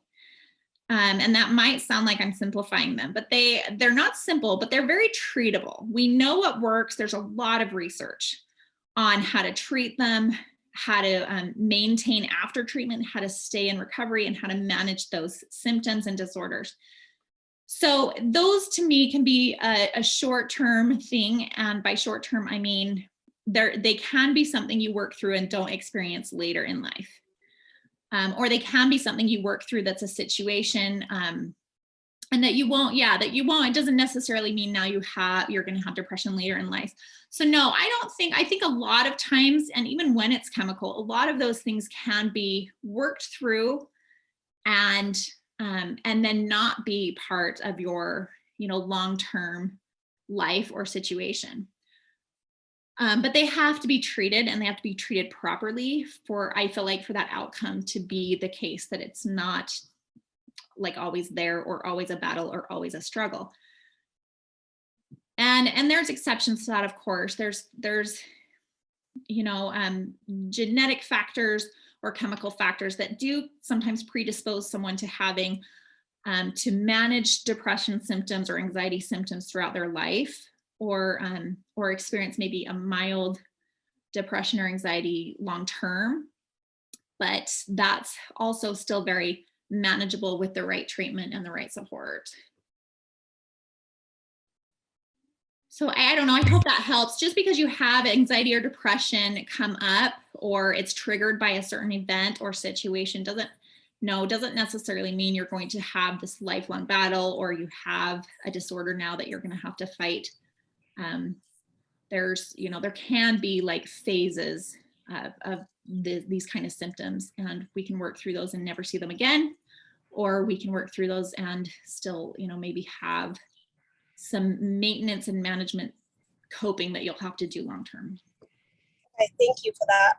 And that might sound like I'm simplifying them, but they're not simple, but they're very treatable. We know what works. There's a lot of research on how to treat them, how to maintain after treatment, how to stay in recovery, and how to manage those symptoms and disorders. So those to me can be a short-term thing. And by short-term, I mean, they can be something you work through and don't experience later in life. Or they can be something you work through that's a situation and that you won't, it doesn't necessarily mean now you're going to have depression later in life. So no, I think a lot of times, and even when it's chemical, a lot of those things can be worked through and then not be part of your, long-term life or situation. But they have to be treated, and they have to be treated properly I feel like, for that outcome to be the case, that it's not like always there, or always a battle, or always a struggle. And there's exceptions to that, of course. There's genetic factors or chemical factors that do sometimes predispose someone to having to manage depression symptoms or anxiety symptoms throughout their life, or experience maybe a mild depression or anxiety long term. But that's also still very manageable with the right treatment and the right support. So I don't know, I hope that helps. Just because you have anxiety or depression come up, or it's triggered by a certain event or situation, doesn't necessarily mean you're going to have this lifelong battle, or you have a disorder now that you're going to have to fight. There can be like phases of these kind of symptoms, and we can work through those and never see them again, or we can work through those and still, maybe have some maintenance and management coping that you'll have to do long term. Okay, thank you for that.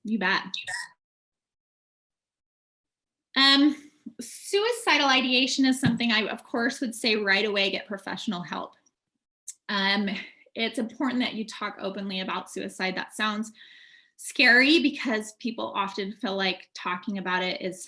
You bet. Suicidal ideation is something I, of course, would say right away get professional help. it's important that you talk openly about suicide. That sounds scary because people often feel like talking about it is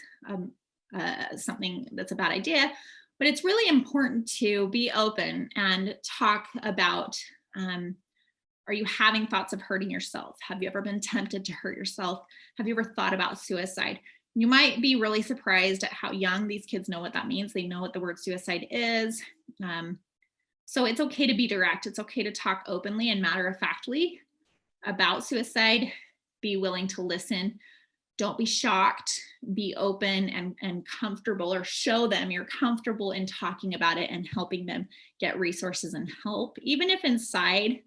something that's a bad idea, but it's really important to be open and talk about, are you having thoughts of hurting yourself? Have you ever been tempted to hurt yourself? Have you ever thought about suicide? You might be really surprised at how young these kids know what that means. They know what the word suicide is. So it's okay to be direct. It's okay to talk openly and matter-of-factly about suicide. Be willing to listen. Don't be shocked. Be open and comfortable, or show them you're comfortable in talking about it and helping them get resources and help. Even if inside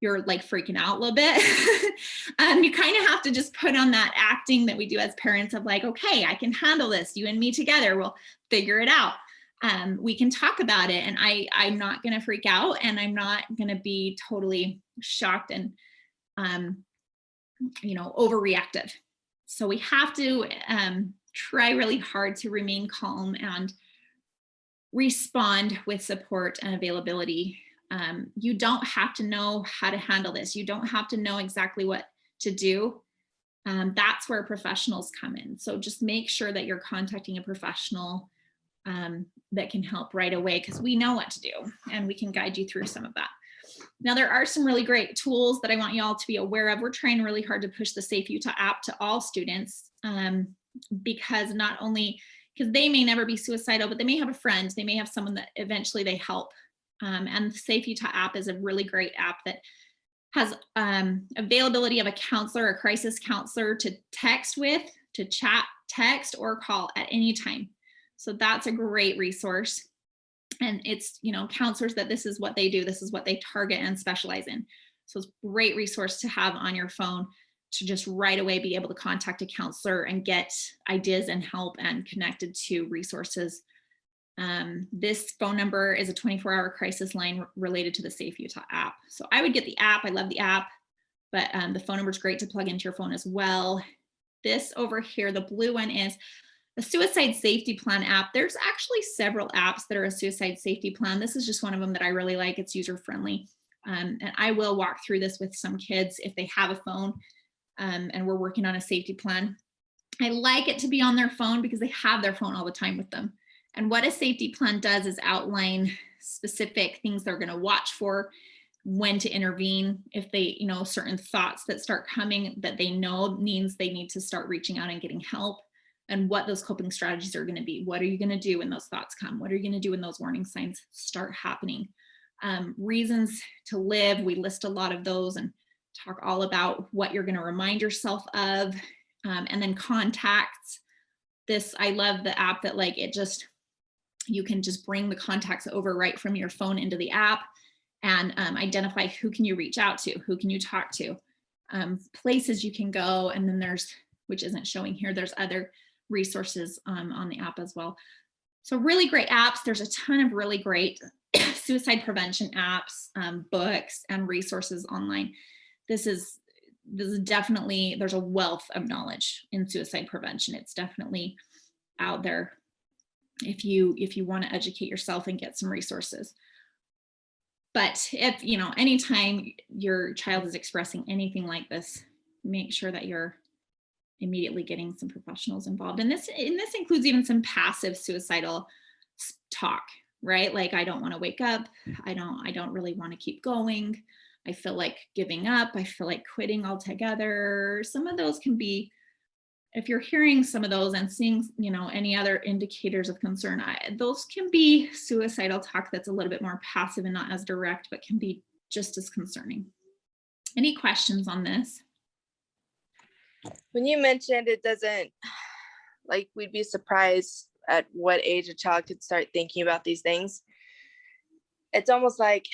you're like freaking out a little bit, you kind of have to just put on that acting that we do as parents of like, okay, I can handle this. You and me together, we'll figure it out. We can talk about it, and I'm not going to freak out, and I'm not going to be totally shocked and, overreactive. So we have to try really hard to remain calm and respond with support and availability. You don't have to know how to handle this. You don't have to know exactly what to do. That's where professionals come in. So just make sure that you're contacting a professional that can help right away, because we know what to do and we can guide you through some of that. Now, there are some really great tools that I want you all to be aware of. We're trying really hard to push the Safe Utah app to all students, because not only, because they may never be suicidal, but they may have a friend, they may have someone that eventually they help. And the Safe Utah app is a really great app that has availability of a counselor, a crisis counselor to text with, to chat, text, or call at any time. So that's a great resource. And it's, counselors that this is what they do, this is what they target and specialize in. So it's a great resource to have on your phone to just right away be able to contact a counselor and get ideas and help and connected to resources. This phone number is a 24-hour crisis line related to the Safe Utah app. So I would get the app. I love the app, but the phone number is great to plug into your phone as well. This over here, the blue one, is a suicide safety plan app. There's actually several apps that are a suicide safety plan. This is just one of them that I really like. It's user friendly. And I will walk through this with some kids if they have a phone and we're working on a safety plan. I like it to be on their phone because they have their phone all the time with them. And what a safety plan does is outline specific things they're going to watch for, when to intervene, if they, certain thoughts that start coming that they know means they need to start reaching out and getting help, and what those coping strategies are going to be. What are you going to do when those thoughts come? What are you going to do when those warning signs start happening? Reasons to live, we list a lot of those and talk all about what you're going to remind yourself of, and then contacts. This, I love the app that you can just bring the contacts over right from your phone into the app and identify who can you reach out to, who can you talk to, places you can go. And then there's, which isn't showing here, there's other resources on the app as well. So really great apps. There's a ton of really great suicide prevention apps, books, and resources online. This is definitely, there's a wealth of knowledge in suicide prevention. It's definitely out there if you want to educate yourself and get some resources. But if, anytime your child is expressing anything like this, make sure that you're immediately getting some professionals involved. And this includes even some passive suicidal talk, right? Like, I don't want to wake up. I don't really want to keep going. I feel like giving up. I feel like quitting altogether. Some of those can be, if you're hearing some of those and seeing, any other indicators of concern, those can be suicidal talk that's a little bit more passive and not as direct, but can be just as concerning. Any questions on this? When you mentioned it doesn't, like, we'd be surprised at what age a child could start thinking about these things. It's almost like,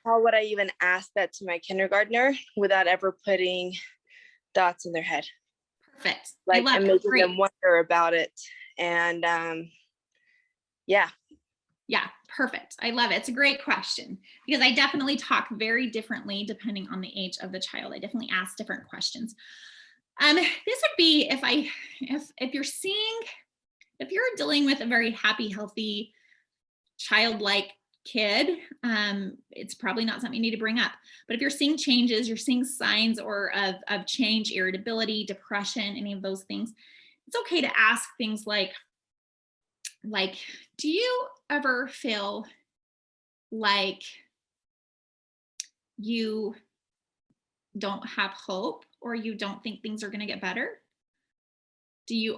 how would I even ask that to my kindergartner without ever putting thoughts in their head? Perfect. Like, and making them wonder about it. And yeah, perfect. I love it. It's a great question, because I definitely talk very differently depending on the age of the child. I definitely ask different questions. This would be if you're dealing with a very happy, healthy, childlike kid, it's probably not something you need to bring up. But if you're seeing changes, you're seeing signs or of change, irritability, depression, any of those things, it's okay to ask things like, do you ever feel like you don't have hope, or you don't think things are going to get better?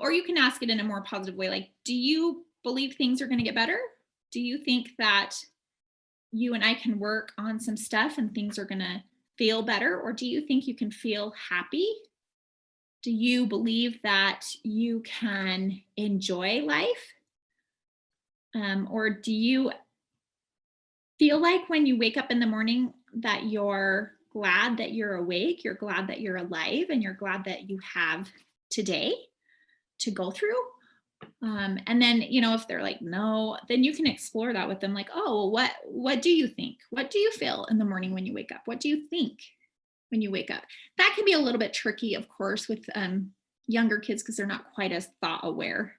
Or you can ask it in a more positive way, like, do you believe things are going to get better? Do you think that you and I can work on some stuff and things are going to feel better? Or do you think you can feel happy? Do you believe that you can enjoy life? Or do you feel like when you wake up in the morning that you're glad that you're awake, you're glad that you're alive, and you're glad that you have today to go through? And then, if they're like, no, then you can explore that with them. Like, oh, well, what do you think? What do you feel in the morning when you wake up? What do you think when you wake up? That can be a little bit tricky, of course, with younger kids, because they're not quite as thought aware.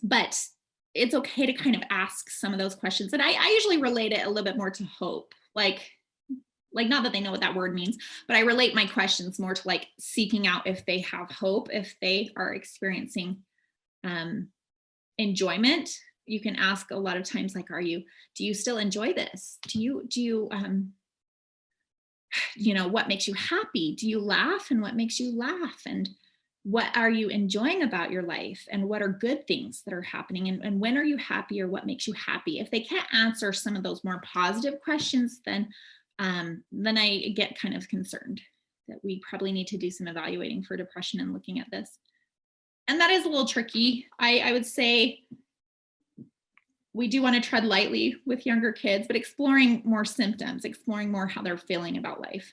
But it's okay to kind of ask some of those questions. And I usually relate it a little bit more to hope. Like not that they know what that word means, but I relate my questions more to like seeking out if they have hope, if they are experiencing enjoyment. You can ask a lot of times, like, do you still enjoy this? Do you what makes you happy? Do you laugh, and what makes you laugh? And what are you enjoying about your life? And what are good things that are happening? And when are you happy, or what makes you happy? If they can't answer some of those more positive questions, then I get kind of concerned that we probably need to do some evaluating for depression and looking at this. And that is a little tricky. I would say we do want to tread lightly with younger kids, but exploring more symptoms, exploring more how they're feeling about life.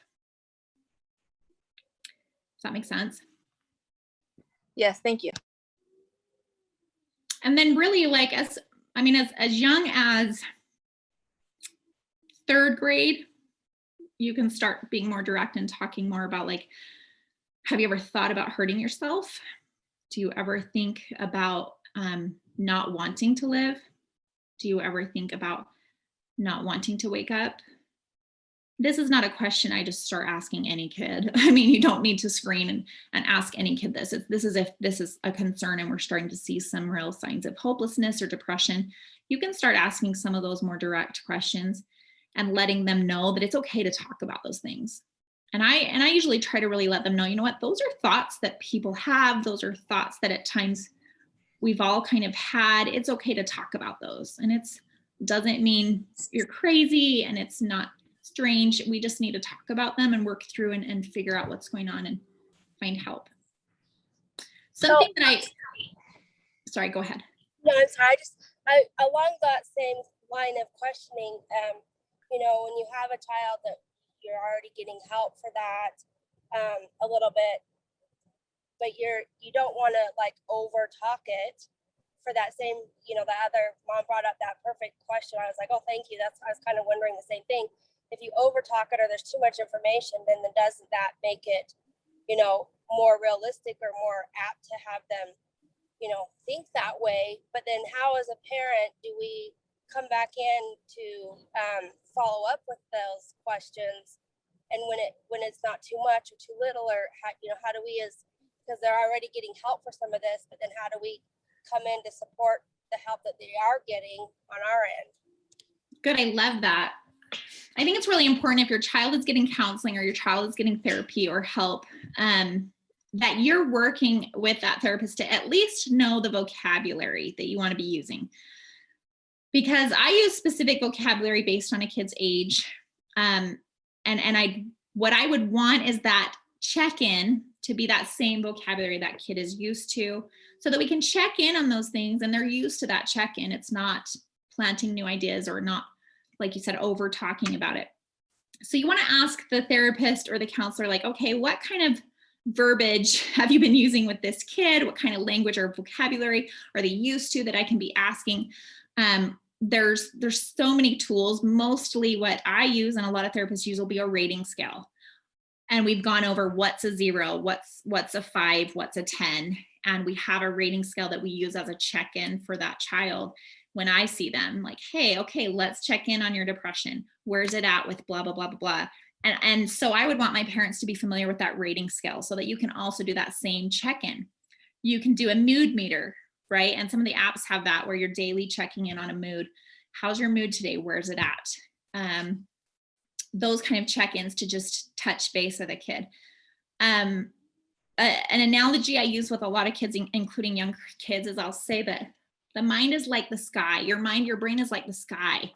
Does that make sense? Yes, thank you. And then really, like, as young as 3rd grade, you can start being more direct and talking more about, like, have you ever thought about hurting yourself? Do you ever think about not wanting to live? Do you ever think about not wanting to wake up? This is not a question I just start asking any kid. I mean, you don't need to screen and ask any kid this. This is if this is a concern and we're starting to see some real signs of hopelessness or depression. You can start asking some of those more direct questions and letting them know that it's okay to talk about those things. And I usually try to really let them know, you know what, those are thoughts that people have. Those are thoughts that at times we've all kind of had. It's okay to talk about those. And it doesn't mean you're crazy and it's not strange. We just need to talk about them and work through and figure out what's going on and find help. Something sorry, go ahead. No, I'm sorry. I along that same line of questioning, when you have a child that you're already getting help for that a little bit, but you don't want to like over talk it for that same, the other mom brought up that perfect question. I was like, oh, thank you. I was kind of wondering the same thing. If you over talk it or there's too much information, then doesn't that make it, more realistic or more apt to have them, think that way? But then how as a parent do we come back in to follow up with those questions? And when it's not too much or too little, or how do we, because they're already getting help for some of this, but then how do we come in to support the help that they are getting on our end? Good, I love that. I think it's really important if your child is getting counseling or your child is getting therapy or help, that you're working with that therapist to at least know the vocabulary that you want to be using. Because I use specific vocabulary based on a kid's age. What I would want is that check-in to be that same vocabulary that kid is used to, so that we can check in on those things and they're used to that check-in. It's not planting new ideas or not, like you said, over talking about it. So you want to ask the therapist or the counselor, like, okay, what kind of verbiage have you been using with this kid? What kind of language or vocabulary are they used to that I can be asking? There's so many tools. Mostly what I use and a lot of therapists use will be a rating scale. And we've gone over what's a 0, what's a 5, what's a 10. And we have a rating scale that we use as a check-in for that child. when I see them, like, hey, okay, let's check in on your depression. Where's it at with blah, blah, blah, blah, blah. And so I would want my parents to be familiar with that rating scale so that you can also do that same check-in. You can do a mood meter, right? And some of the apps have that where you're daily checking in on a mood. How's your mood today? Where's it at? Those kind of check-ins to just touch base with a kid. An analogy I use with a lot of kids, including younger kids, is I'll say that the mind is like the sky. Your brain is like the sky,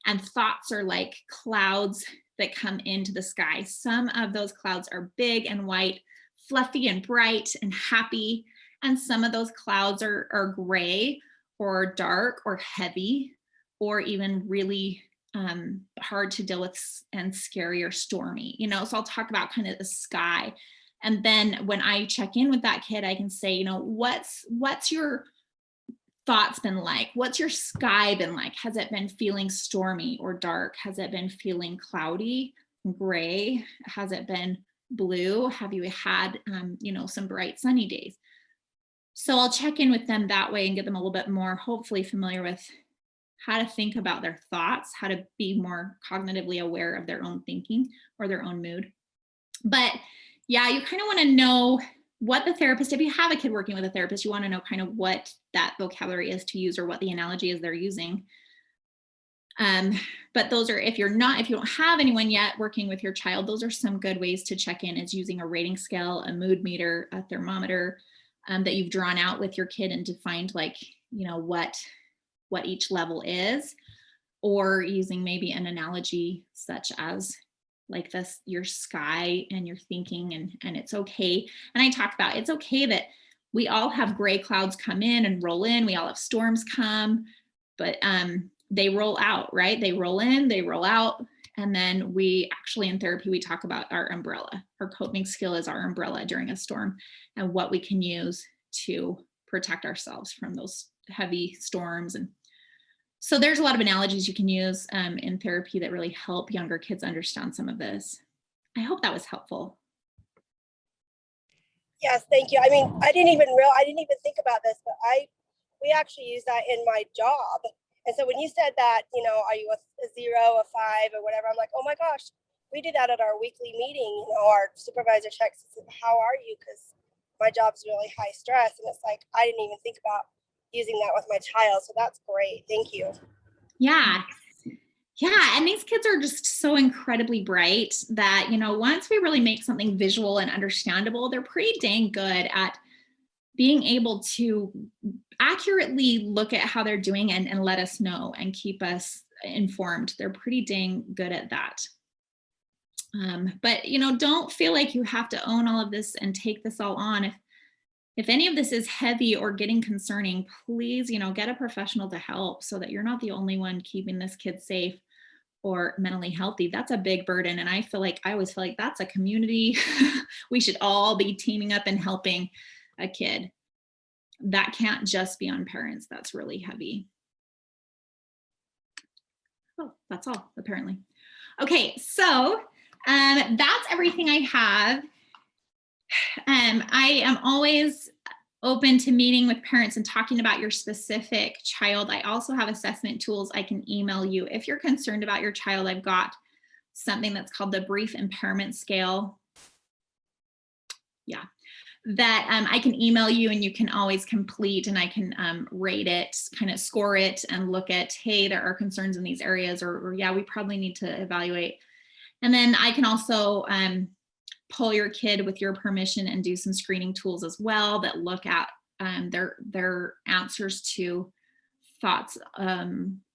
and thoughts are like clouds that come into the sky. Some of those clouds are big and white, fluffy and bright and happy. And some of those clouds are gray or dark or heavy, or even really hard to deal with and scary or stormy, so I'll talk about kind of the sky. And then when I check in with that kid, I can say, what's your thoughts been like? What's your sky been like? Has it been feeling stormy or dark? Has it been feeling cloudy, gray? Has it been blue? Have you had, some bright sunny days? So I'll check in with them that way and get them a little bit more, hopefully, familiar with how to think about their thoughts, how to be more cognitively aware of their own thinking or their own mood. But yeah, you kind of want to know what the therapist, if you have a kid working with a therapist, you want to know kind of what that vocabulary is to use or what the analogy is they're using. But those are, if you don't have anyone yet working with your child, those are some good ways to check in, is using a rating scale, a mood meter, a thermometer that you've drawn out with your kid and defined, like, what each level is, or using maybe an analogy such as like this, your sky and your thinking, and it's okay. And I talk about, it's okay that we all have gray clouds come in and roll in. We all have storms come, but they roll out, right? They roll in, they roll out. And then we actually, in therapy, we talk about our umbrella. Our coping skill is our umbrella during a storm, and what we can use to protect ourselves from those heavy storms. And so there's a lot of analogies you can use in therapy that really help younger kids understand some of this. I hope that was helpful. Yes, thank you. I mean, I didn't even think about this, but we actually use that in my job. And so when you said that, are you a 0, a 5, or whatever, I'm like, oh my gosh, we do that at our weekly meeting. Our supervisor checks, how are you? Because my job's really high stress. And it's like, I didn't even think about using that with my child. So that's great. Thank you. Yeah. And these kids are just so incredibly bright that, once we really make something visual and understandable, they're pretty dang good at being able to accurately look at how they're doing and let us know and keep us informed. They're pretty dang good at that. But, don't feel like you have to own all of this and take this all on. If any of this is heavy or getting concerning, please, get a professional to help so that you're not the only one keeping this kid safe or mentally healthy. That's a big burden. And I always feel like that's a community. We should all be teaming up and helping a kid. That can't just be on parents. That's really heavy. Oh, that's all, apparently. Okay, so that's everything I have. I am always open to meeting with parents and talking about your specific child. I also have assessment tools I can email you. If you're concerned about your child, I've got something that's called the Brief Impairment Scale. Yeah, that I can email you, and you can always complete, and I can rate it, kind of score it, and look at, hey, there are concerns in these areas, or yeah, we probably need to evaluate. And then I can also pull your kid with your permission and do some screening tools as well that look at their answers to thoughts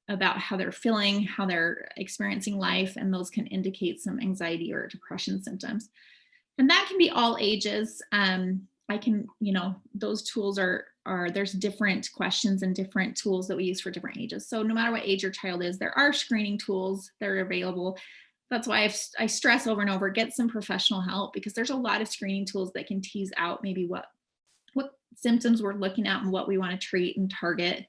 about how they're feeling, how they're experiencing life, and those can indicate some anxiety or depression symptoms. And that can be all ages. I can, those tools are there's different questions and different tools that we use for different ages. So no matter what age your child is, there are screening tools that are available. That's why I stress over and over, get some professional help, because there's a lot of screening tools that can tease out maybe what symptoms we're looking at and what we want to treat and target.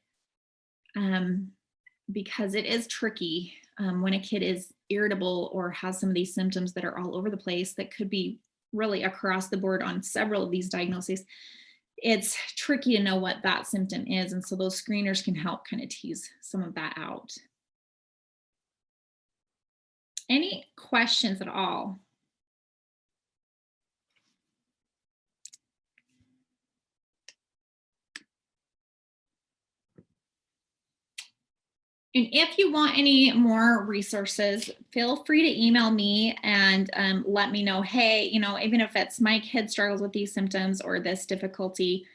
Because it is tricky when a kid is irritable or has some of these symptoms that are all over the place that could be really across the board on several of these diagnoses. it's tricky to know what that symptom is. And so those screeners can help kind of tease some of that out. Any questions at all? And if you want any more resources, feel free to email me and let me know, hey, you know, even if it's my kid struggles with these symptoms or this difficulty,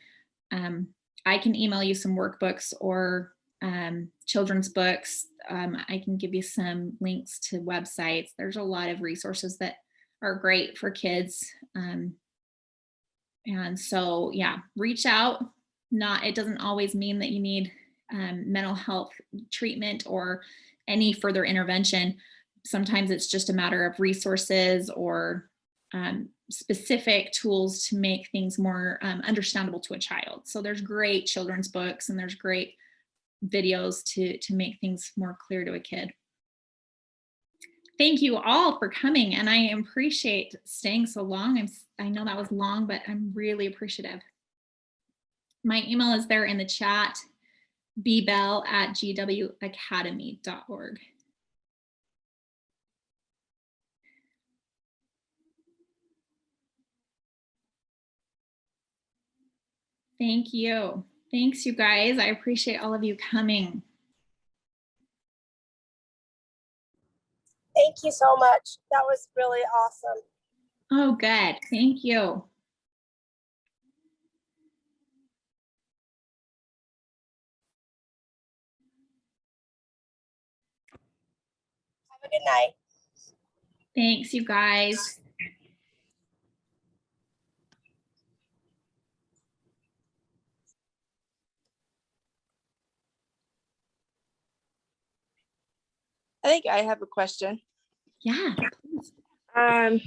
I can email you some workbooks or children's books. I can give you some links to websites. There's a lot of resources that are great for kids. And so, yeah, reach out. It doesn't always mean that you need mental health treatment or any further intervention. Sometimes it's just a matter of resources or specific tools to make things more understandable to a child. So there's great children's books and there's great videos to make things more clear to a kid. Thank you all for coming, and I appreciate staying so long. I know that was long, but I'm really appreciative. My email is there in the chat, bbell@gwacademy.org. Thank you. Thanks, you guys. I appreciate all of you coming. Thank you so much. That was really awesome. Oh, good. Thank you. Have a good night. Thanks, you guys. I think I have a question. Yeah, please. So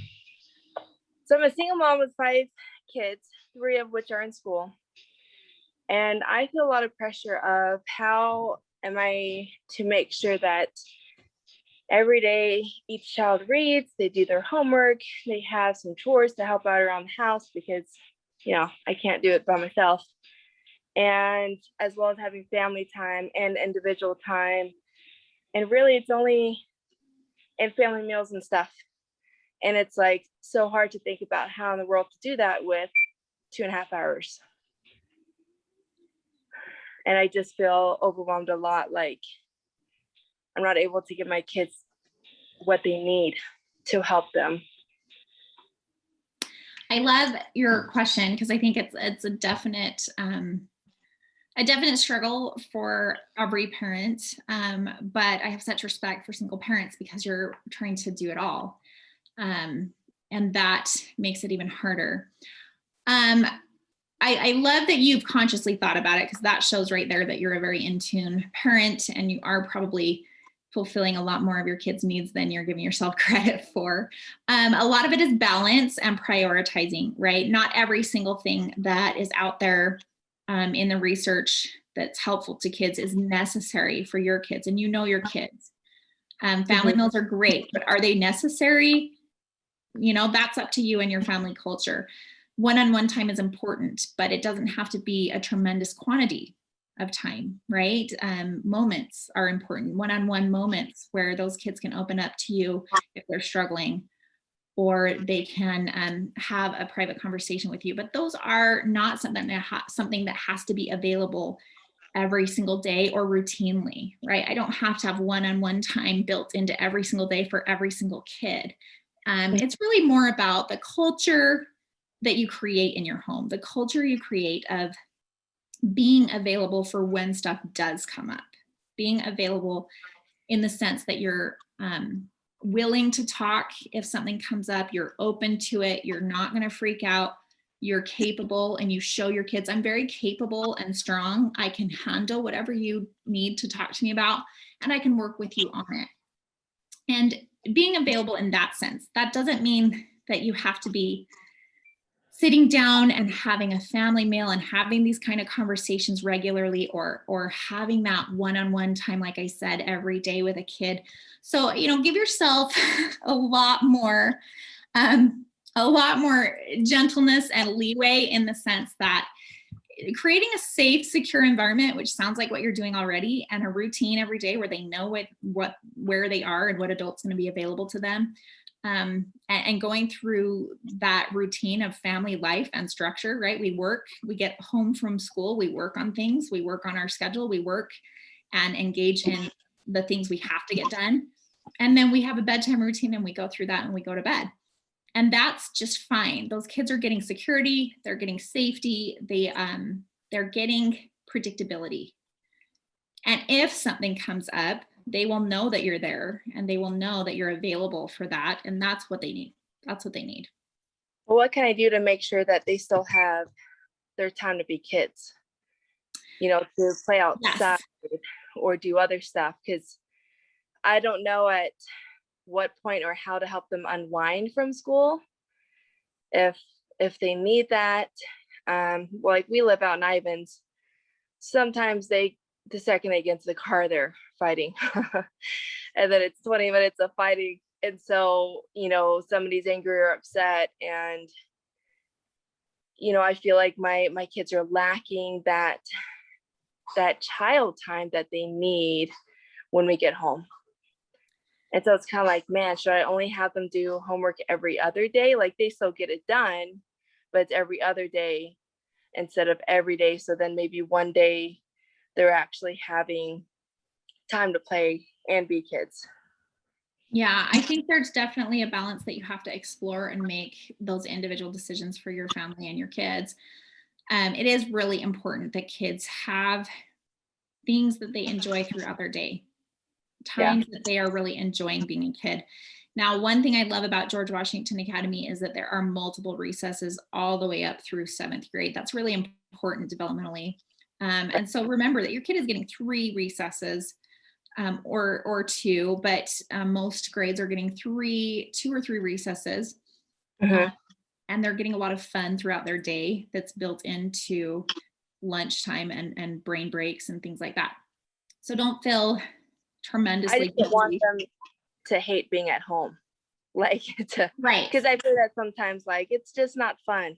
I'm a single mom with 5 kids, 3 of which are in school. And I feel a lot of pressure of how am I to make sure that every day each child reads, they do their homework, they have some chores to help out around the house because, you know, I can't do it by myself. And as well as having family time and individual time. And really it's only in family meals and stuff. And it's like so hard to think about how in the world to do that with 2.5 hours. And I just feel overwhelmed a lot, like I'm not able to give my kids what they need to help them. I love your question because I think it's a definite struggle for every parent. But I have such respect for single parents because you're trying to do it all. And that makes it even harder. I love that you've consciously thought about it because that shows right there that you're a very in tune parent and you are probably fulfilling a lot more of your kids' needs than you're giving yourself credit for. A lot of it is balance and prioritizing, right? Not every single thing that is out there in the research that's helpful to kids is necessary for your kids, and you know your kids. Family meals are great, but are they necessary? You know, that's up to you and your family culture. One-on-one time is important, but it doesn't have to be a tremendous quantity of time, right? Moments are important, one-on-one moments where those kids can open up to you if they're struggling, or they can have a private conversation with you. But those are not something that has to be available every single day or routinely, right? I don't have to have one-on-one time built into every single day for every single kid. It's really more about the culture that you create in your home, the culture you create of being available for when stuff does come up, being available in the sense that you're willing to talk if something comes up, you're open to it, you're not going to freak out, you're capable, and you show your kids, I'm very capable and strong. I can handle whatever you need to talk to me about, and I can work with you on it. And being available in that sense, that doesn't mean that you have to be sitting down and having a family meal and having these kind of conversations regularly, or having that one-on-one time, like I said, every day with a kid. So, you know, give yourself a lot more gentleness and leeway in the sense that creating a safe, secure environment, which sounds like what you're doing already, and a routine every day where they know where they are and what adult's going to be available to them. And going through that routine of family life and structure, right? We get home from school, we work on things, we work on our schedule, we work and engage in the things we have to get done. And then we have a bedtime routine and we go through that and we go to bed. And that's just fine. Those kids are getting security, they're getting safety, they're getting predictability. And if something comes up, they will know that you're there and they will know that you're available for that. And that's what they need. That's what they need. Well, what can I do to make sure that they still have their time to be kids? You know, to play outside or do other stuff, because I don't know at what point or how to help them unwind from school. If they need that, like we live out in Ivans, sometimes the second they get into the car, they're fighting. And then it's 20 minutes of fighting. And so, you know, somebody's angry or upset. And, you know, I feel like my kids are lacking that child time that they need when we get home. And so it's kind of like, man, should I only have them do homework every other day? Like they still get it done, but it's every other day instead of every day. So then maybe one day they're actually having time to play and be kids. Yeah, I think there's definitely a balance that you have to explore and make those individual decisions for your family and your kids. It is really important that kids have things that they enjoy throughout their day, times that they are really enjoying being a kid. Now, one thing I love about George Washington Academy is that there are multiple recesses all the way up through 7th grade. That's really important developmentally. And so remember that your kid is getting 3 recesses or 2, but most grades are getting 2 or 3 recesses. And they're getting a lot of fun throughout their day that's built into lunchtime and brain breaks and things like that. So don't feel tremendously I just want them to hate being at home, like right, because I feel that sometimes like it's just not fun,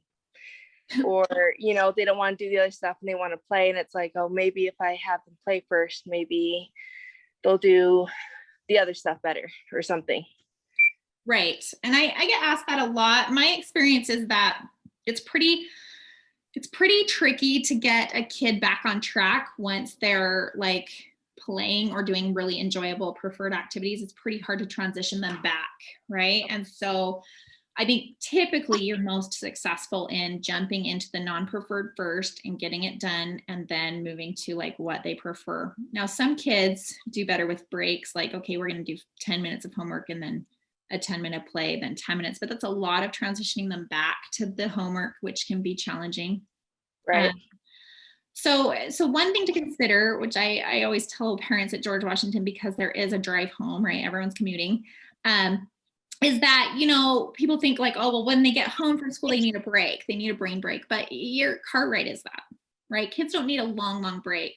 or you know, they don't want to do the other stuff and they want to play, and it's like, oh, maybe if I have them play first, maybe they'll do the other stuff better or something. Right. And I get asked that a lot. My experience is that it's pretty tricky to get a kid back on track once they're like playing or doing really enjoyable preferred activities. It's pretty hard to transition them back, right? And so I think typically you're most successful in jumping into the non-preferred first and getting it done and then moving to like what they prefer. Now, some kids do better with breaks, like, okay, we're going to do 10 minutes of homework and then a 10-minute play, then 10 minutes, but that's a lot of transitioning them back to the homework, which can be challenging. Right. So one thing to consider, which I always tell parents at George Washington, because there is a drive home, right? Everyone's commuting, is that, you know, people think like, oh, well, when they get home from school, they need a break. They need a brain break, but your car ride is that, right? Kids don't need a long break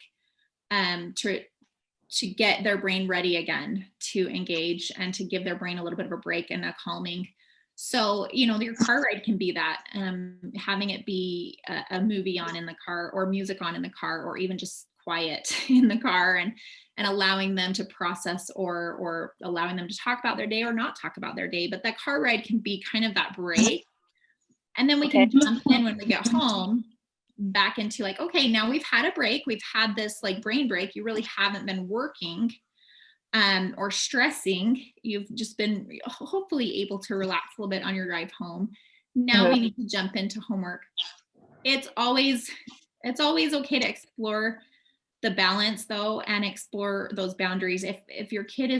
to get their brain ready again to engage and to give their brain a little bit of a break and a calming. So, you know, your car ride can be that, having it be a movie on in the car or music on in the car, or even just quiet in the car and allowing them to process or allowing them to talk about their day or not talk about their day. But that car ride can be kind of that break. And then we can jump in when we get home back into like, okay, now we've had a break. We've had this like brain break. You really haven't been working or stressing. You've just been hopefully able to relax a little bit on your drive home. Now we need to jump into homework. It's always okay to explore the balance though, and explore those boundaries. If your kid is